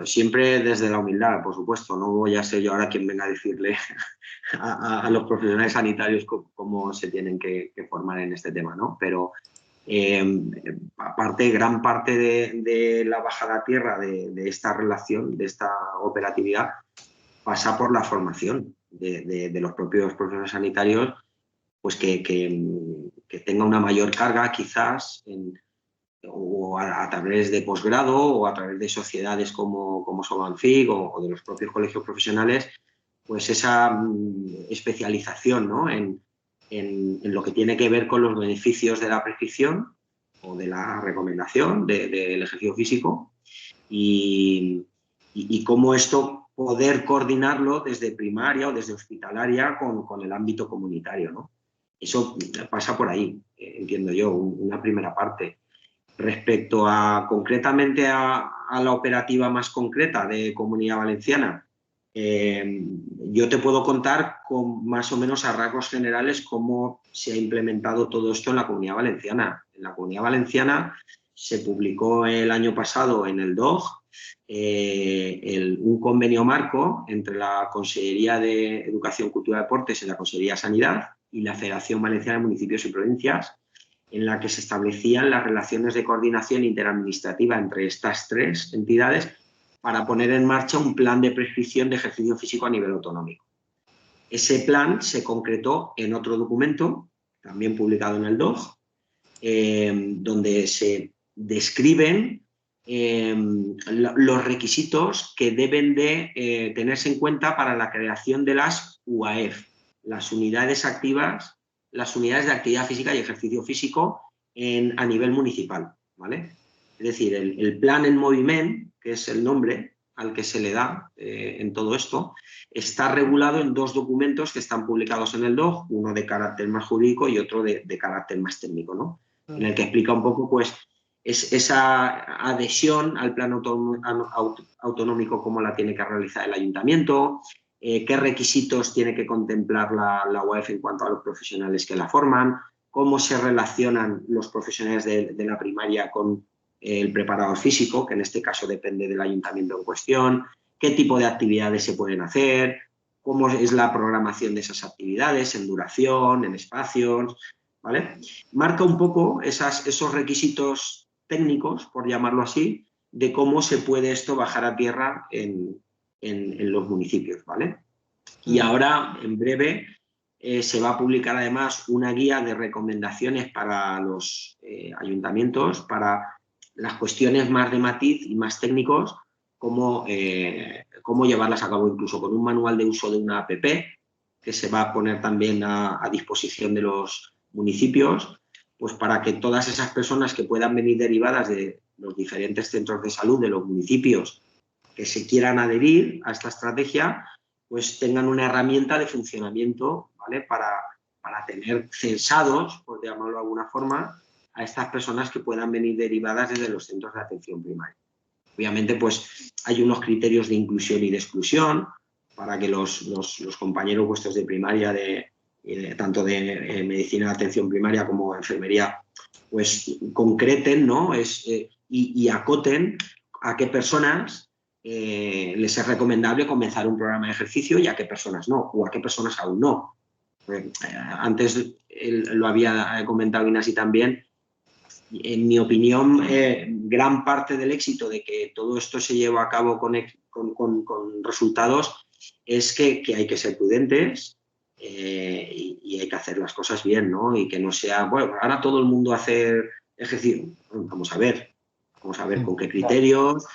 siempre desde la humildad, por supuesto, no voy a ser yo ahora quien venga a decirle a los profesionales sanitarios cómo se tienen que formar en este tema, ¿no? Pero gran parte de la bajada a tierra de esta relación, de esta operatividad, pasa por la formación de los propios profesionales sanitarios, pues que tenga una mayor carga quizás o a través de posgrado o a través de sociedades como Sobanfig o de los propios colegios profesionales, pues esa especialización, ¿no? en lo que tiene que ver con los beneficios de la prescripción o de la recomendación del ejercicio físico y cómo esto poder coordinarlo desde primaria o desde hospitalaria con el ámbito comunitario, ¿no? Eso pasa por ahí, entiendo yo, una primera parte. Respecto concretamente a la operativa más concreta de Comunidad Valenciana, yo te puedo contar con más o menos a rasgos generales cómo se ha implementado todo esto en la Comunidad Valenciana. En la Comunidad Valenciana se publicó el año pasado en el DOG un convenio marco entre la Consellería de Educación, Cultura y Deportes y la Consellería de Sanidad y la Federación Valenciana de Municipios y Provincias, en la que se establecían las relaciones de coordinación interadministrativa entre estas tres entidades para poner en marcha un plan de prescripción de ejercicio físico a nivel autonómico. Ese plan se concretó en otro documento, también publicado en el DOG, donde se describen los requisitos que deben de tenerse en cuenta para la creación de las UAF, las unidades activas, las unidades de actividad física y ejercicio físico a nivel municipal, ¿vale? Es decir, el plan en moviment, que es el nombre al que se le da en todo esto, está regulado en dos documentos que están publicados en el DOG, uno de carácter más jurídico y otro de carácter más técnico, ¿no? En el que explica un poco, pues, esa adhesión al plan autonómico, cómo la tiene que realizar el ayuntamiento, qué requisitos tiene que contemplar la UAF en cuanto a los profesionales que la forman, cómo se relacionan los profesionales de la primaria con el preparador físico, que en este caso depende del ayuntamiento en cuestión, qué tipo de actividades se pueden hacer, cómo es la programación de esas actividades en duración, en espacios, ¿vale? Marca un poco esos requisitos técnicos, por llamarlo así, de cómo se puede esto bajar a tierra en los municipios, ¿vale? Y ahora, en breve, se va a publicar además una guía de recomendaciones para los ayuntamientos, para las cuestiones más de matiz y más técnicos, cómo llevarlas a cabo, incluso con un manual de uso de una app que se va a poner también a disposición de los municipios, pues para que todas esas personas que puedan venir derivadas de los diferentes centros de salud de los municipios que se quieran adherir a esta estrategia, pues tengan una herramienta de funcionamiento, ¿vale? Para tener censados, por llamarlo de alguna forma, a estas personas que puedan venir derivadas desde los centros de atención primaria. Obviamente, pues hay unos criterios de inclusión y de exclusión para que los compañeros vuestros de primaria, tanto de medicina de atención primaria como enfermería, pues concreten, ¿no? Y acoten a qué personas les es recomendable comenzar un programa de ejercicio y a qué personas no, o a qué personas aún no. Antes lo había comentado Inasi también. En mi opinión, gran parte del éxito de que todo esto se lleve a cabo con resultados es que hay que ser prudentes y hay que hacer las cosas bien, ¿no? Y que no sea, bueno, ahora todo el mundo hace ejercicio. Vamos a ver con qué criterios,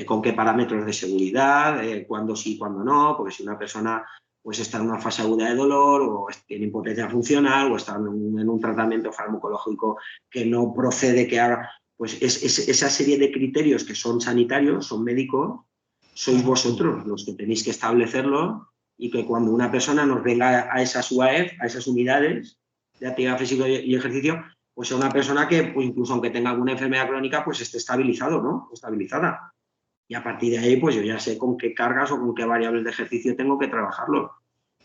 con qué parámetros de seguridad, cuándo sí, cuándo no, porque si una persona pues está en una fase aguda de dolor o tiene impotencia funcional o está en un tratamiento farmacológico que no procede, que haga, pues esa serie de criterios que son sanitarios, son médicos, sois vosotros los que tenéis que establecerlo y que cuando una persona nos venga a esas UAF, a esas unidades de actividad física y ejercicio, pues sea una persona que, pues incluso aunque tenga alguna enfermedad crónica, pues esté estabilizado, ¿no? Estabilizada. Y a partir de ahí, pues yo ya sé con qué cargas o con qué variables de ejercicio tengo que trabajarlo.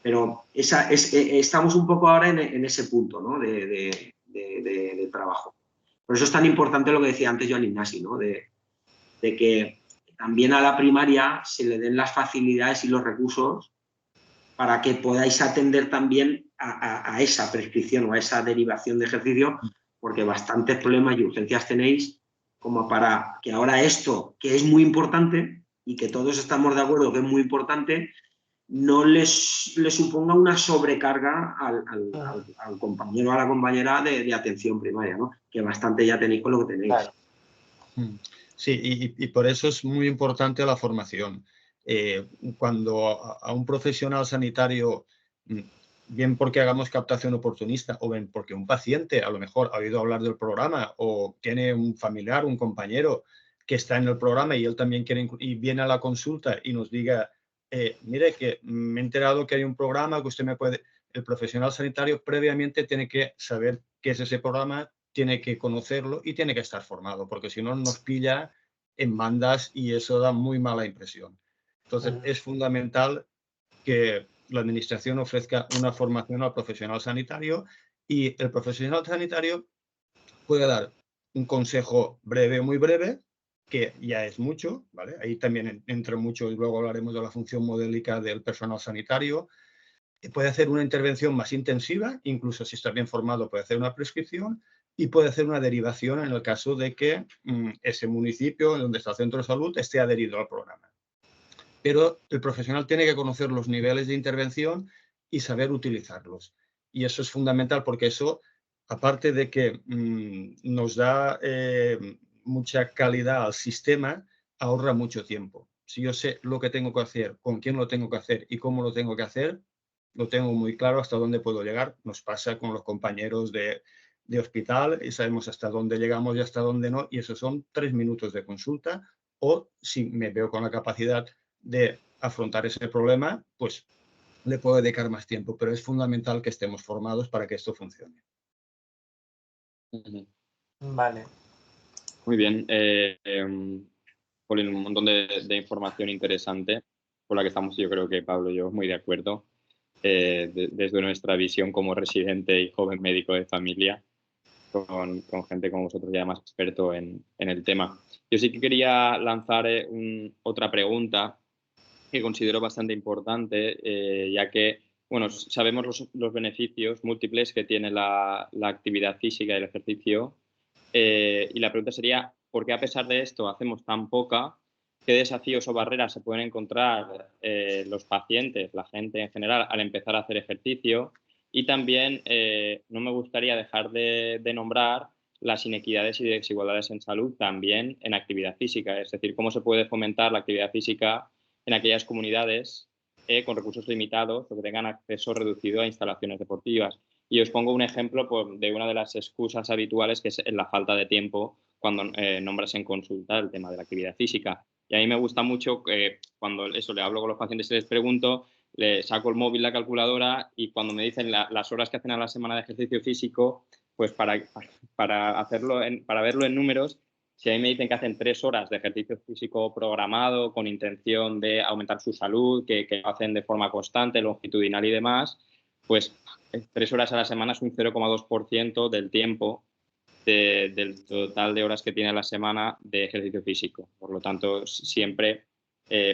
Pero estamos un poco ahora en ese punto, ¿no? de trabajo. Por eso es tan importante lo que decía antes Joan Ignasi, ¿no? De que también a la primaria se le den las facilidades y los recursos para que podáis atender también a esa prescripción o a esa derivación de ejercicio, porque bastantes problemas y urgencias tenéis como para que ahora esto, que es muy importante y que todos estamos de acuerdo que es muy importante, no le suponga una sobrecarga al compañero o a la compañera de atención primaria, ¿no? Que bastante ya tenéis con lo que tenéis.
Claro.
Sí, y por eso es muy importante la formación. Cuando a un profesional sanitario, bien porque hagamos captación oportunista o bien porque un paciente a lo mejor ha oído hablar del programa o tiene un familiar, un compañero que está en el programa y él también quiere y viene a la consulta y nos diga, mire que me he enterado que hay un programa que usted me puede... El profesional sanitario previamente tiene que saber qué es ese programa, tiene que conocerlo y tiene que estar formado, porque si no nos pilla en bandas y eso da muy mala impresión. Entonces, es fundamental que la administración ofrezca una formación al profesional sanitario y el profesional sanitario puede dar un consejo breve o muy breve, que ya es mucho, ¿vale? Ahí también entra mucho y luego hablaremos de la función modélica del personal sanitario. Puede hacer una intervención más intensiva, incluso si está bien formado puede hacer una prescripción y puede hacer una derivación en el caso de que ese municipio donde está el centro de salud esté adherido al programa. Pero el profesional tiene que conocer los niveles de intervención y saber utilizarlos. Y eso es fundamental porque eso, aparte de que nos da mucha calidad al sistema, ahorra mucho tiempo. Si yo sé lo que tengo que hacer, con quién lo tengo que hacer y cómo lo tengo que hacer, lo tengo muy claro hasta dónde puedo llegar. Nos pasa con los compañeros de hospital y sabemos hasta dónde llegamos y hasta dónde no. Y eso son 3 minutos de consulta. O si me veo con la capacidad de afrontar ese problema, pues le puedo dedicar más tiempo. Pero es fundamental que estemos formados para que esto funcione.
Vale.
Muy bien. Colin, un montón de información interesante con la que estamos, yo creo que Pablo y yo, muy de acuerdo. Desde nuestra visión como residente y joven médico de familia, con gente como vosotros ya más experto en el tema. Yo sí que quería lanzar otra pregunta que considero bastante importante, ya que bueno, sabemos los beneficios múltiples que tiene la actividad física y el ejercicio, y la pregunta sería, ¿por qué a pesar de esto hacemos tan poca? ¿Qué desafíos o barreras se pueden encontrar los pacientes, la gente en general, al empezar a hacer ejercicio? Y también no me gustaría dejar de nombrar las inequidades y desigualdades en salud también en actividad física. Es decir, cómo se puede fomentar la actividad física en aquellas comunidades con recursos limitados o que tengan acceso reducido a instalaciones deportivas. Y os pongo un ejemplo pues, de una de las excusas habituales, que es la falta de tiempo cuando nombras en consulta el tema de la actividad física. Y a mí me gusta mucho cuando eso le hablo con los pacientes y les pregunto, le saco el móvil, la calculadora, y cuando me dicen las horas que hacen a la semana de ejercicio físico, pues para verlo en números, si a mí me dicen que hacen 3 horas de ejercicio físico programado con intención de aumentar su salud, que lo hacen de forma constante, longitudinal y demás, pues 3 horas a la semana es un 0,2% del tiempo del total de horas que tiene a la semana de ejercicio físico. Por lo tanto, siempre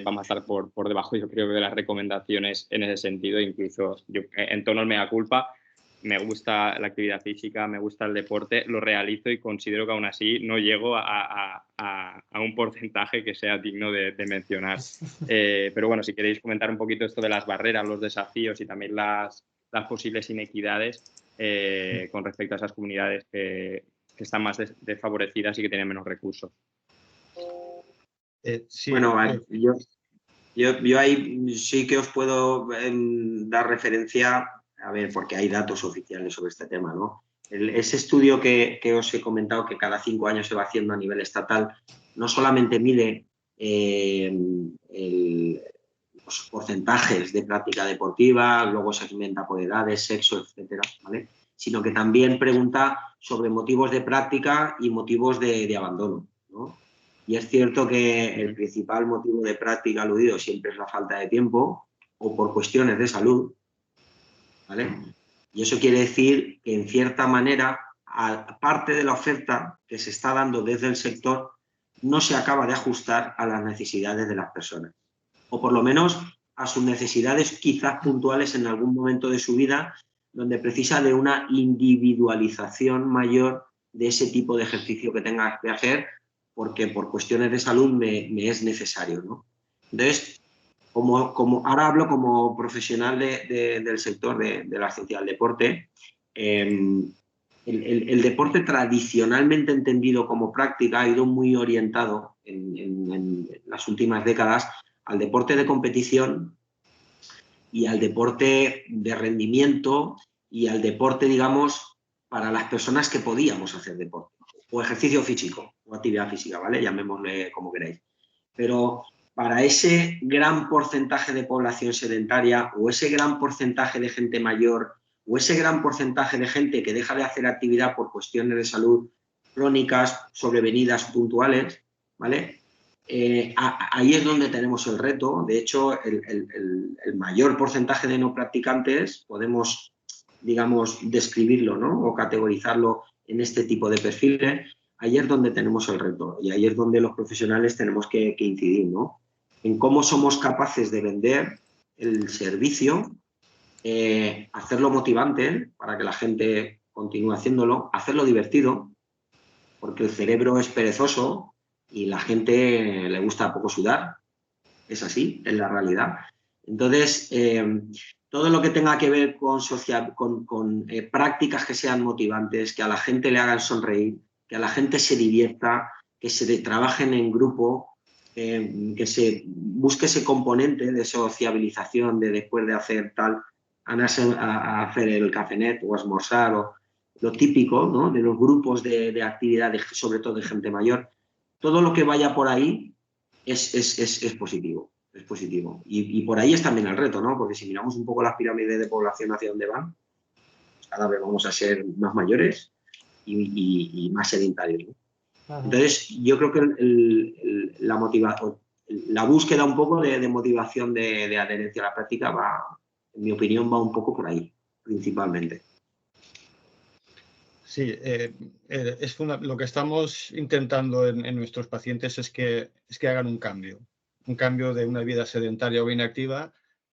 vamos a estar por debajo, yo creo, de las recomendaciones en ese sentido. Incluso yo, en tono mea culpa, me gusta la actividad física, me gusta el deporte, lo realizo y considero que aún así no llego a un porcentaje que sea digno de mencionar. Pero bueno, si queréis comentar un poquito esto de las barreras, los desafíos y también las posibles inequidades con respecto a esas comunidades que están más desfavorecidas y que tienen menos recursos.
Sí,
bueno, yo ahí sí que os puedo dar referencia, a ver, porque hay datos oficiales sobre este tema, ¿no? Ese estudio que os he comentado, que cada 5 años se va haciendo a nivel estatal, no solamente mide los porcentajes de práctica deportiva, luego segmenta por edades, sexo, etcétera, ¿vale? Sino que también pregunta sobre motivos de práctica y motivos de abandono, ¿no? Y es cierto que el principal motivo de práctica aludido siempre es la falta de tiempo o por cuestiones de salud, ¿vale? Y eso quiere decir que, en cierta manera, parte de la oferta que se está dando desde el sector no se acaba de ajustar a las necesidades de las personas, o por lo menos a sus necesidades quizás puntuales en algún momento de su vida, donde precisa de una individualización mayor de ese tipo de ejercicio que tenga que hacer, porque por cuestiones de salud me es necesario, ¿no? Entonces, ahora hablo como profesional del sector de la ciencia del deporte, el deporte tradicionalmente entendido como práctica ha ido muy orientado en las últimas décadas al deporte de competición y al deporte de rendimiento y al deporte, digamos, para las personas que podíamos hacer deporte, o ejercicio físico, o actividad física, ¿vale? Llamémosle como queráis. Pero para ese gran porcentaje de población sedentaria o ese gran porcentaje de gente mayor o ese gran porcentaje de gente que deja de hacer actividad por cuestiones de salud crónicas, sobrevenidas, puntuales, ¿vale? Ahí es donde tenemos el reto. De hecho, el mayor porcentaje de no practicantes podemos, digamos, describirlo, ¿no? O categorizarlo en este tipo de perfiles. Ahí es donde tenemos el reto y ahí es donde los profesionales tenemos que incidir, ¿no? En cómo somos capaces de vender el servicio, hacerlo motivante para que la gente continúe haciéndolo, hacerlo divertido, porque el cerebro es perezoso y la gente le gusta poco sudar. Es así, es la realidad. Entonces, todo lo que tenga que ver con prácticas que sean motivantes, que a la gente le hagan sonreír, que a la gente se divierta, que se trabajen en grupo, que se busque ese componente de sociabilización, de después de hacer tal, a hacer el cafenet o a almorzar, o lo típico, ¿no? De los grupos de actividades, sobre todo de gente mayor. Todo lo que vaya por ahí es positivo. Es positivo. Y por ahí es también el reto, ¿no? Porque si miramos un poco las pirámides de población hacia dónde van, pues cada vez vamos a ser más mayores y más sedentarios, ¿no? Entonces, yo creo que la búsqueda un poco de motivación de adherencia a la práctica en mi opinión, va un poco por ahí, principalmente.
Sí, lo que estamos intentando en nuestros pacientes es que hagan un cambio de una vida sedentaria o inactiva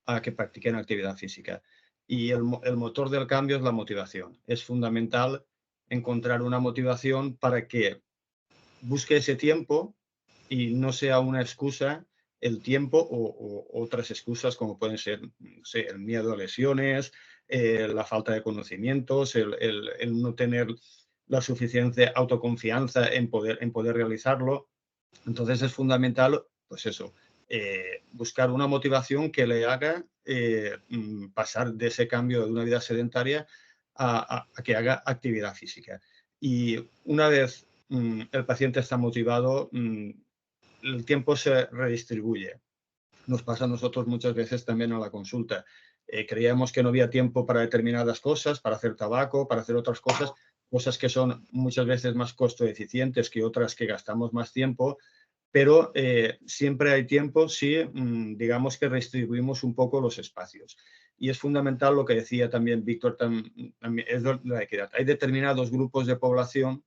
a que practiquen actividad física. Y el motor del cambio es la motivación. Es fundamental encontrar una motivación para que busque ese tiempo y no sea una excusa el tiempo o otras excusas como pueden ser, no sé, el miedo a lesiones, la falta de conocimientos, el no tener la suficiente autoconfianza en poder realizarlo. Entonces es fundamental, pues eso, buscar una motivación que le haga pasar de ese cambio de una vida sedentaria a que haga actividad física. Y una vez el paciente está motivado, el tiempo se redistribuye. Nos pasa a nosotros muchas veces también a la consulta. Creíamos que no había tiempo para determinadas cosas, para hacer tabaco, para hacer otras cosas que son muchas veces más costo eficientes que otras que gastamos más tiempo, pero siempre hay tiempo si, digamos, que redistribuimos un poco los espacios. Y es fundamental lo que decía también Víctor, es la equidad. Hay determinados grupos de población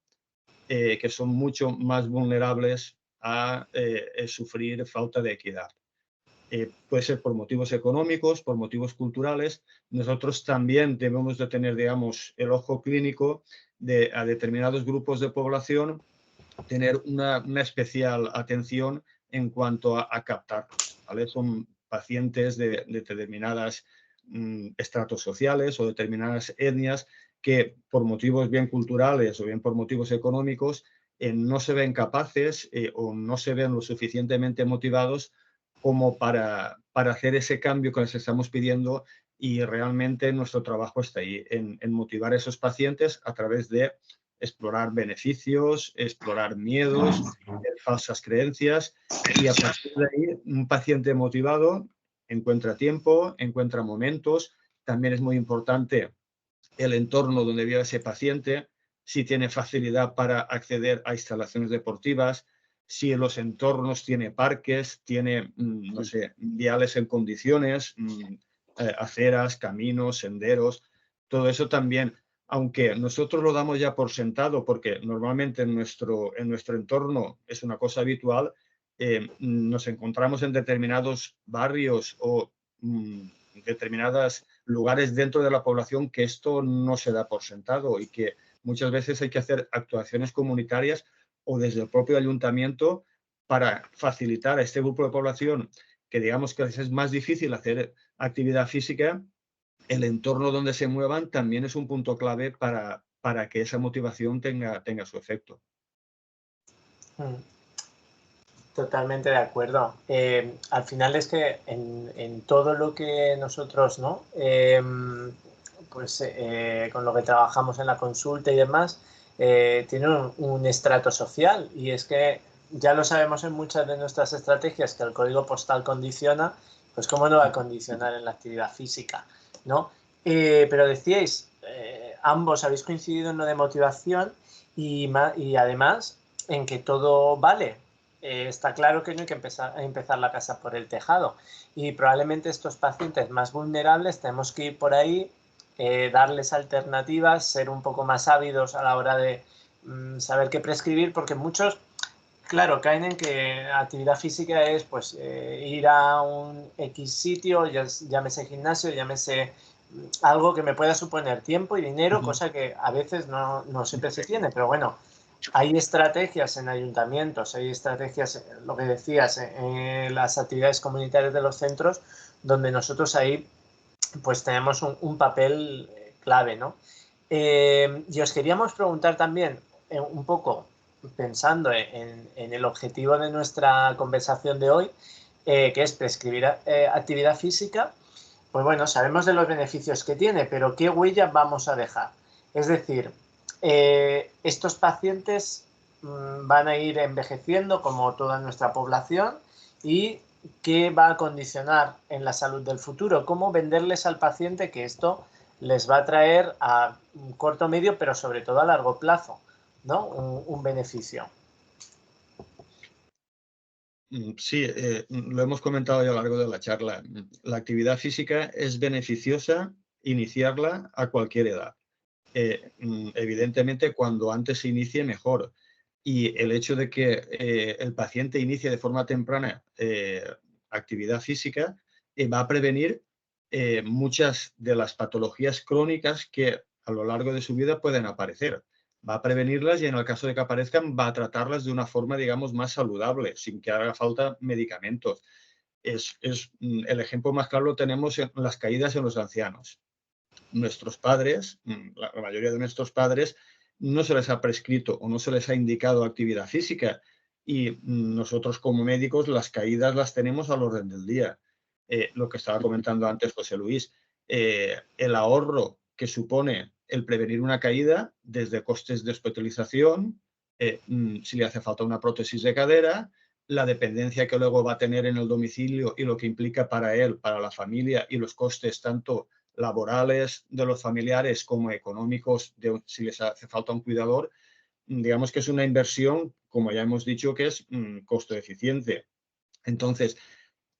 que son mucho más vulnerables a sufrir falta de equidad. Puede ser por motivos económicos, por motivos culturales. Nosotros también debemos de tener, digamos, el ojo clínico a determinados grupos de población, tener una especial atención en cuanto a captarlos, ¿vale? Son pacientes de determinadas estratos sociales o determinadas etnias que por motivos bien culturales o bien por motivos económicos no se ven capaces o no se ven lo suficientemente motivados como para hacer ese cambio que les estamos pidiendo, y realmente nuestro trabajo está ahí, en motivar a esos pacientes a través de explorar beneficios, explorar miedos, falsas creencias, y a partir de ahí un paciente motivado encuentra tiempo, encuentra momentos. También es muy importante el entorno donde vive ese paciente, si tiene facilidad para acceder a instalaciones deportivas, si en los entornos tiene parques, tiene, no sé, viales en condiciones, aceras, caminos, senderos, todo eso también. Aunque nosotros lo damos ya por sentado, porque normalmente en nuestro entorno es una cosa habitual, nos encontramos en determinados barrios o determinados lugares dentro de la población que esto no se da por sentado, y que muchas veces hay que hacer actuaciones comunitarias o desde el propio ayuntamiento para facilitar a este grupo de población, que digamos que es más difícil hacer actividad física. El entorno donde se muevan también es un punto clave para que esa motivación tenga su efecto.
Totalmente de acuerdo. Al final es que en todo lo que nosotros, ¿no? Con lo que trabajamos en la consulta y demás, tiene un estrato social, y es que ya lo sabemos en muchas de nuestras estrategias, que el código postal condiciona, pues cómo no va a condicionar en la actividad física, ¿no? Pero decíais, ambos habéis coincidido en lo de motivación y además en que todo vale. Está claro que no hay que empezar la casa por el tejado, y probablemente estos pacientes más vulnerables tenemos que ir por ahí, darles alternativas, ser un poco más ávidos a la hora de saber qué prescribir, porque muchos, claro, caen en que actividad física es pues ir a un X sitio, llámese gimnasio, llámese algo que me pueda suponer tiempo y dinero, cosa que a veces no siempre se tiene, pero bueno, hay estrategias en ayuntamientos, hay estrategias, lo que decías, en las actividades comunitarias de los centros, donde nosotros ahí pues tenemos un papel clave, ¿no? Y os queríamos preguntar también, un poco pensando en el objetivo de nuestra conversación de hoy, que es prescribir actividad física. Pues bueno, sabemos de los beneficios que tiene, pero ¿qué huella vamos a dejar? Es decir, estos pacientes van a ir envejeciendo como toda nuestra población, y ¿qué va a condicionar en la salud del futuro? ¿Cómo venderles al paciente que esto les va a traer a corto, medio, pero sobre todo a largo plazo, ¿no? un beneficio?
Sí, lo hemos comentado ya a lo largo de la charla. La actividad física es beneficiosa iniciarla a cualquier edad. Evidentemente, cuando antes se inicie, mejor. Y el hecho de que el paciente inicie de forma temprana actividad física va a prevenir muchas de las patologías crónicas que a lo largo de su vida pueden aparecer. Va a prevenirlas, y en el caso de que aparezcan va a tratarlas de una forma, digamos, más saludable, sin que haga falta medicamentos. El ejemplo más claro lo tenemos en las caídas en los ancianos. Nuestros padres, la mayoría de nuestros padres, no se les ha prescrito o no se les ha indicado actividad física, y nosotros como médicos las caídas las tenemos al orden del día. Lo que estaba comentando antes José Luis, el ahorro que supone el prevenir una caída, desde costes de hospitalización, si le hace falta una prótesis de cadera, la dependencia que luego va a tener en el domicilio y lo que implica para él, para la familia, y los costes tanto laborales de los familiares como económicos si les hace falta un cuidador, digamos que es una inversión, como ya hemos dicho, que es costo eficiente. Entonces,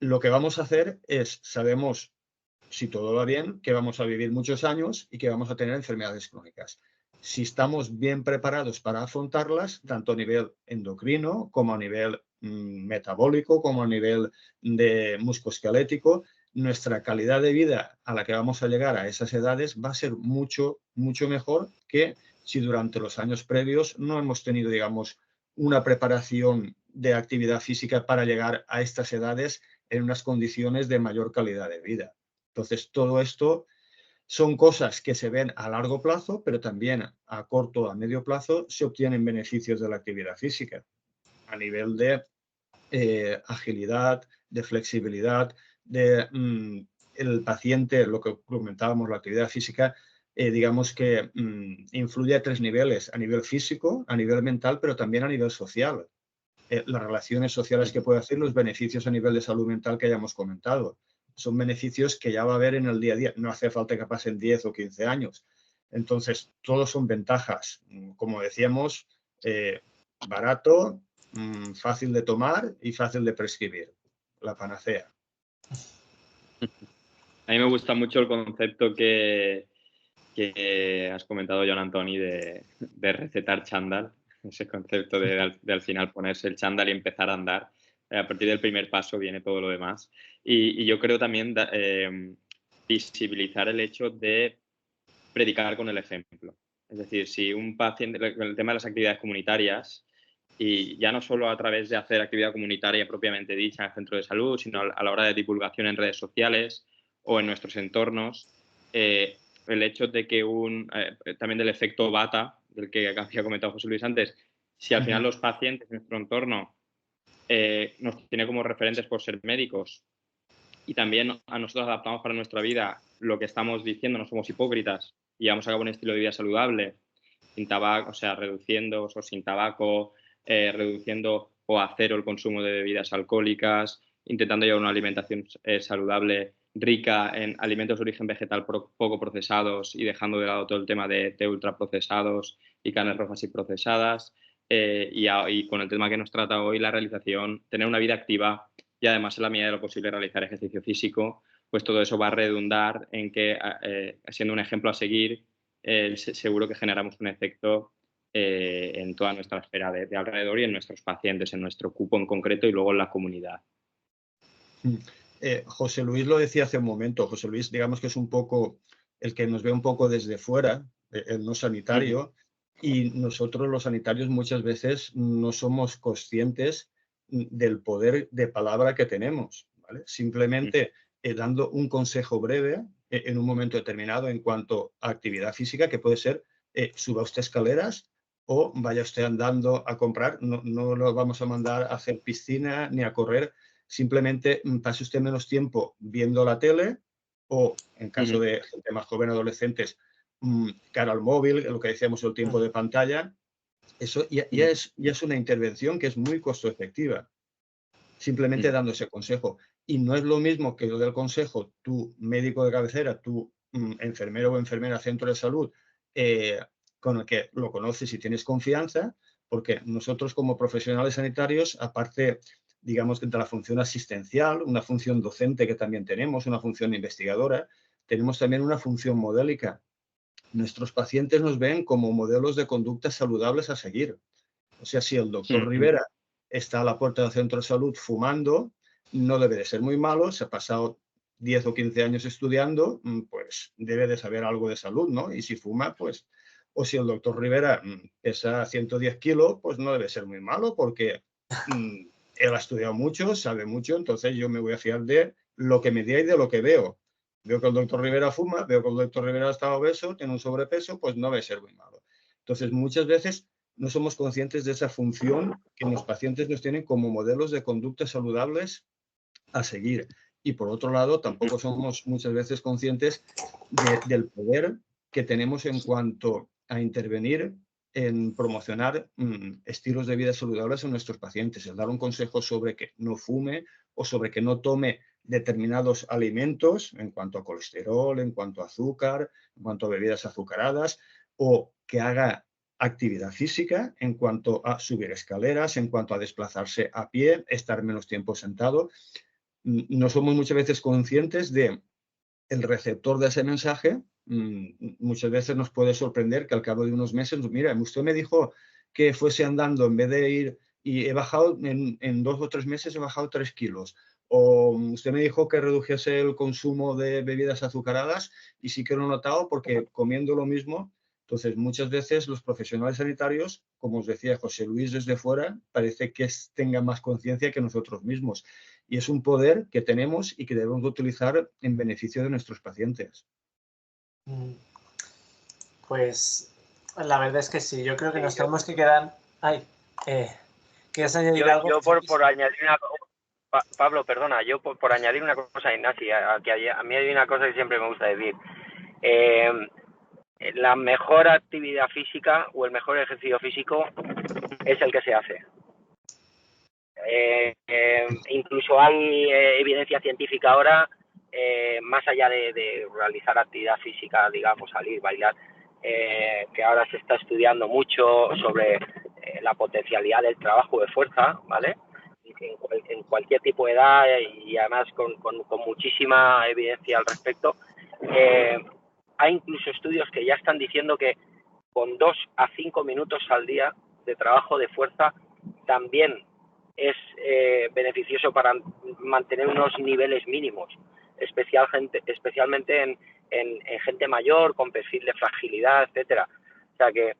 lo que vamos a hacer es, sabemos, si todo va bien, que vamos a vivir muchos años y que vamos a tener enfermedades crónicas. Si estamos bien preparados para afrontarlas, tanto a nivel endocrino como a nivel metabólico, como a nivel de musculoesquelético, nuestra calidad de vida a la que vamos a llegar a esas edades va a ser mucho, mucho mejor que si durante los años previos no hemos tenido, digamos, una preparación de actividad física para llegar a estas edades en unas condiciones de mayor calidad de vida. Entonces, todo esto son cosas que se ven a largo plazo, pero también a corto o a medio plazo se obtienen beneficios de la actividad física a nivel de agilidad, de flexibilidad, de el paciente, lo que comentábamos, la actividad física, digamos que influye a 3 niveles, a nivel físico, a nivel mental, pero también a nivel social. Las relaciones sociales que puede hacer, los beneficios a nivel de salud mental que hayamos comentado. Son beneficios que ya va a haber en el día a día. No hace falta que pasen 10 o 15 años. Entonces, todos son ventajas. Como decíamos, barato, fácil de tomar y fácil de prescribir. La panacea.
A mí me gusta mucho el concepto que has comentado, John Antoni, de recetar chándal. Ese concepto de al final ponerse el chándal y empezar a andar. A partir del primer paso viene todo lo demás. Y yo creo también visibilizar el hecho de predicar con el ejemplo. Es decir, si un paciente, con el tema de las actividades comunitarias, y ya no solo a través de hacer actividad comunitaria propiamente dicha en el centro de salud, sino a la hora de divulgación en redes sociales o en nuestros entornos, el hecho de que también del efecto bata, del que había comentado José Luis antes, si al final los pacientes en nuestro entorno nos tiene como referentes por ser médicos y también a nosotros adaptamos para nuestra vida lo que estamos diciendo, no somos hipócritas y llevamos a cabo un estilo de vida saludable, sin tabaco, o sea, reduciendo o sin tabaco, reduciendo o a cero el consumo de bebidas alcohólicas, intentando llevar una alimentación saludable, rica en alimentos de origen vegetal poco procesados y dejando de lado todo el tema de ultraprocesados y carnes rojas y procesadas. Y con el tema que nos trata hoy, la realización, tener una vida activa y además en la medida de lo posible realizar ejercicio físico, pues todo eso va a redundar en que, siendo un ejemplo a seguir, seguro que generamos un efecto en toda nuestra esfera de alrededor y en nuestros pacientes, en nuestro cupo en concreto y luego en la comunidad.
José Luis lo decía hace un momento. José Luis, digamos que es un poco el que nos ve un poco desde fuera, el no sanitario, y nosotros los sanitarios muchas veces no somos conscientes del poder de palabra que tenemos, ¿vale? Simplemente dando un consejo breve en un momento determinado en cuanto a actividad física, que puede ser suba usted escaleras o vaya usted andando a comprar. No lo vamos a mandar a hacer piscina ni a correr. Simplemente pase usted menos tiempo viendo la tele o, en caso de gente más joven, adolescentes, cara al móvil, lo que decíamos, el tiempo de pantalla. Eso ya es una intervención que es muy costo efectiva, simplemente dando ese consejo. Y no es lo mismo que lo del consejo, tu médico de cabecera, tu enfermero o enfermera centro de salud, con el que lo conoces y tienes confianza, porque nosotros como profesionales sanitarios, aparte, digamos, de la función asistencial, una función docente que también tenemos, una función investigadora, tenemos también una función modélica. Nuestros pacientes nos ven como modelos de conductas saludables a seguir. O sea, si el doctor Rivera está a la puerta del centro de salud fumando, no debe de ser muy malo, se ha pasado 10 o 15 años estudiando, pues debe de saber algo de salud, ¿no? Y si fuma, pues... O si el doctor Rivera pesa 110 kilos, pues no debe ser muy malo porque él ha estudiado mucho, sabe mucho, entonces yo me voy a fiar de lo que me diga y de lo que veo. Veo que el doctor Rivera fuma, veo que el doctor Rivera está obeso, tiene un sobrepeso, pues no debe ser muy malo. Entonces, muchas veces no somos conscientes de esa función que los pacientes nos tienen como modelos de conductas saludables a seguir. Y por otro lado, tampoco somos muchas veces conscientes del poder que tenemos en cuanto a intervenir en promocionar estilos de vida saludables a nuestros pacientes, el dar un consejo sobre que no fume o sobre que no tome determinados alimentos en cuanto a colesterol, en cuanto a azúcar, en cuanto a bebidas azucaradas, o que haga actividad física en cuanto a subir escaleras, en cuanto a desplazarse a pie, estar menos tiempo sentado. No somos muchas veces conscientes de el receptor de ese mensaje. Muchas veces nos puede sorprender que al cabo de unos meses, mira, usted me dijo que fuese andando en vez de ir y he bajado, en 2 o 3 meses he bajado 3 kilos. O usted me dijo que redujese el consumo de bebidas azucaradas y sí que lo he notado porque comiendo lo mismo. Entonces, muchas veces los profesionales sanitarios, como os decía José Luis desde fuera, parece que tengan más conciencia que nosotros mismos. Y es un poder que tenemos y que debemos de utilizar en beneficio de nuestros pacientes.
Pues la verdad es que sí, yo creo que nos tenemos que quedar... ¿Quieres añadir algo?
Yo por añadir una cosa, Pablo, perdona, yo por añadir una cosa, Ignasi, que a mí hay una cosa que siempre me gusta decir. La mejor actividad física o el mejor ejercicio físico es el que se hace. Incluso hay evidencia científica ahora, más allá de realizar actividad física, digamos, salir, bailar, que ahora se está estudiando mucho sobre la potencialidad del trabajo de fuerza, ¿vale? En cualquier tipo de edad y además con muchísima evidencia al respecto. Hay incluso estudios que ya están diciendo que con 2 a 5 minutos al día de trabajo de fuerza también es beneficioso para mantener unos niveles mínimos, especialmente en gente mayor, con perfil de fragilidad, etcétera. O sea que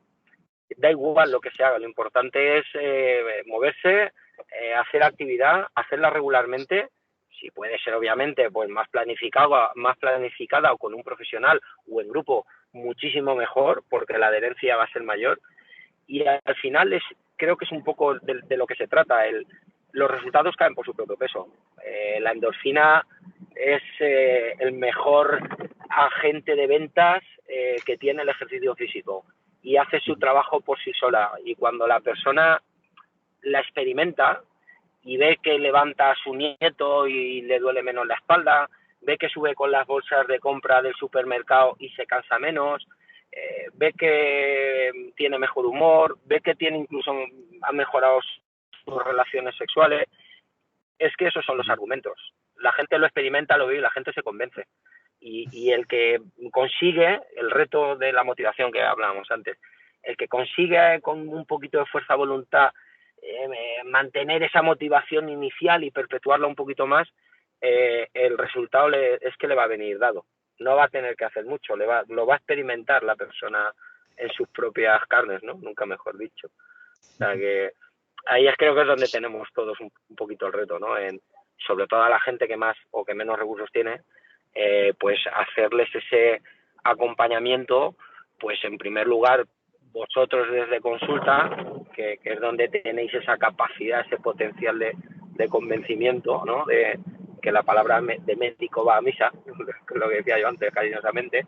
da igual lo que se haga, lo importante es moverse, hacer actividad, hacerla regularmente, si puede ser obviamente pues más planificada o con un profesional o en grupo, muchísimo mejor, porque la adherencia va a ser mayor. Y al final creo que es un poco de lo que se trata. Los resultados caen por su propio peso. La endorfina es el mejor agente de ventas que tiene el ejercicio físico y hace su trabajo por sí sola. Y cuando la persona la experimenta y ve que levanta a su nieto y le duele menos la espalda, ve que sube con las bolsas de compra del supermercado y se cansa menos, ve que tiene mejor humor, ve que ha mejorado sus relaciones sexuales, es que esos son los argumentos. La gente lo experimenta, lo vive y la gente se convence. Y el que consigue, el reto de la motivación que hablábamos antes, el que consigue con un poquito de fuerza de voluntad mantener esa motivación inicial y perpetuarla un poquito más, el resultado es que le va a venir dado. No va a tener que hacer mucho, lo va a experimentar la persona en sus propias carnes, ¿no? Nunca mejor dicho. O sea que ahí creo que es donde tenemos todos un poquito el reto, ¿no? Sobre todo a la gente que más o que menos recursos tiene, pues hacerles ese acompañamiento, pues en primer lugar vosotros desde consulta, que es donde tenéis esa capacidad, ese potencial de convencimiento, ¿no? De que la palabra de médico va a misa, lo que decía yo antes cariñosamente,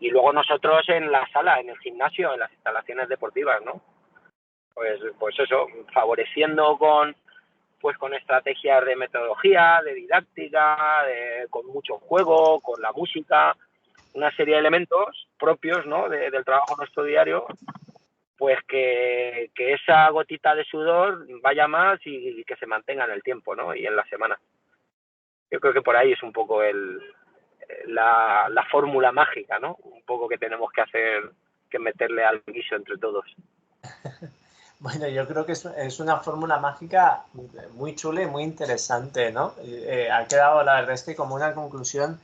y luego nosotros en la sala, en el gimnasio, en las instalaciones deportivas, ¿no? Pues eso, favoreciendo con estrategias de metodología, de didáctica, con mucho juego, con la música, una serie de elementos propios, ¿no? del trabajo nuestro diario, pues que esa gotita de sudor vaya más y que se mantenga en el tiempo, ¿no? Y en la semana. Yo creo que por ahí es un poco la fórmula mágica, ¿no? Un poco que tenemos que hacer, que meterle al guiso entre todos.
Bueno, yo creo que es una fórmula mágica muy chula y muy interesante, ¿no? Ha quedado, la verdad es que como una conclusión,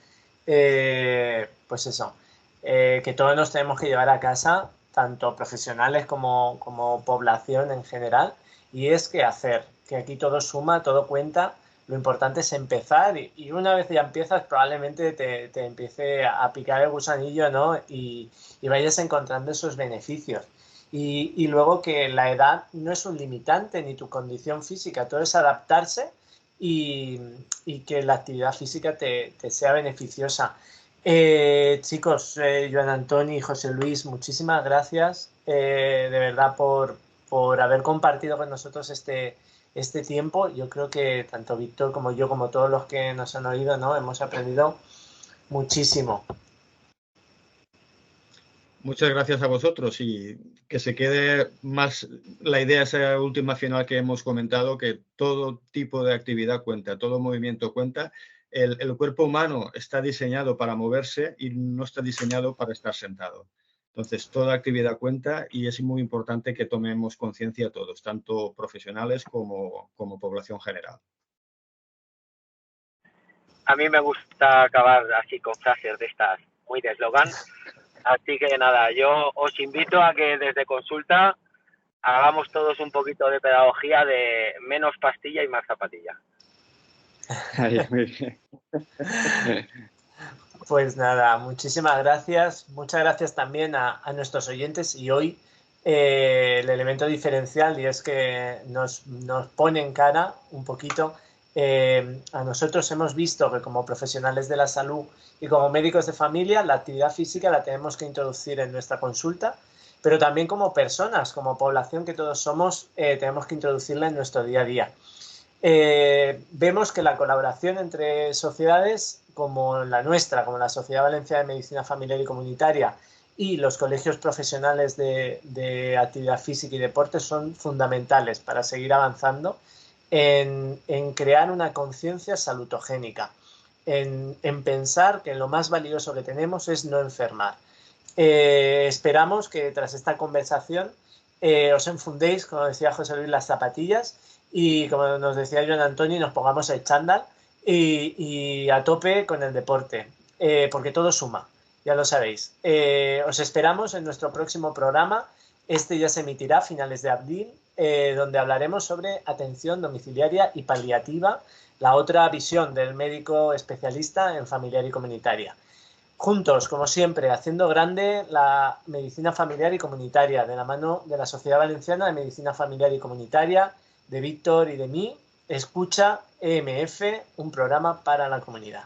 pues eso, que todos nos tenemos que llevar a casa, tanto profesionales como población en general, y es que aquí todo suma, todo cuenta. Lo importante es empezar y una vez ya empiezas probablemente te empiece a picar el gusanillo, ¿no? Y vayas encontrando esos beneficios. Y luego que la edad no es un limitante ni tu condición física, todo es adaptarse y que la actividad física te sea beneficiosa. Chicos, Joan Antoni y José Luis, muchísimas gracias de verdad por haber compartido con nosotros este tiempo. Yo creo que tanto Víctor como yo, como todos los que nos han oído, ¿no? Hemos aprendido muchísimo.
Muchas gracias a vosotros y que se quede más la idea esa última final que hemos comentado, que todo tipo de actividad cuenta, todo movimiento cuenta. El cuerpo humano está diseñado para moverse y no está diseñado para estar sentado. Entonces, toda actividad cuenta y es muy importante que tomemos conciencia todos, tanto profesionales como población general.
A mí me gusta acabar así con frases de estas, muy de eslogan. Así que nada, yo os invito a que desde consulta hagamos todos un poquito de pedagogía de menos pastilla y más zapatilla.
Ahí, muy bien.
Pues nada, muchísimas gracias. Muchas gracias también a nuestros oyentes y hoy el elemento diferencial y es que nos pone en cara un poquito. A nosotros hemos visto que como profesionales de la salud y como médicos de familia la actividad física la tenemos que introducir en nuestra consulta, pero también como personas, como población que todos somos, tenemos que introducirla en nuestro día a día. Vemos que la colaboración entre sociedades como la nuestra, como la Sociedad Valenciana de Medicina Familiar y Comunitaria y los colegios profesionales de actividad física y deporte son fundamentales para seguir avanzando en crear una conciencia salutogénica, en pensar que lo más valioso que tenemos es no enfermar. Esperamos que tras esta conversación os enfundéis, como decía José Luis, las zapatillas y como nos decía Joan Antoni, nos pongamos el chándal y a tope con el deporte, porque todo suma, ya lo sabéis. Os esperamos en nuestro próximo programa. Este ya se emitirá a finales de abril, donde hablaremos sobre atención domiciliaria y paliativa, la otra visión del médico especialista en familiar y comunitaria. Juntos, como siempre, haciendo grande la medicina familiar y comunitaria, de la mano de la Sociedad Valenciana de Medicina Familiar y Comunitaria, de Víctor y de mí. Escucha EMF, un programa para la comunidad.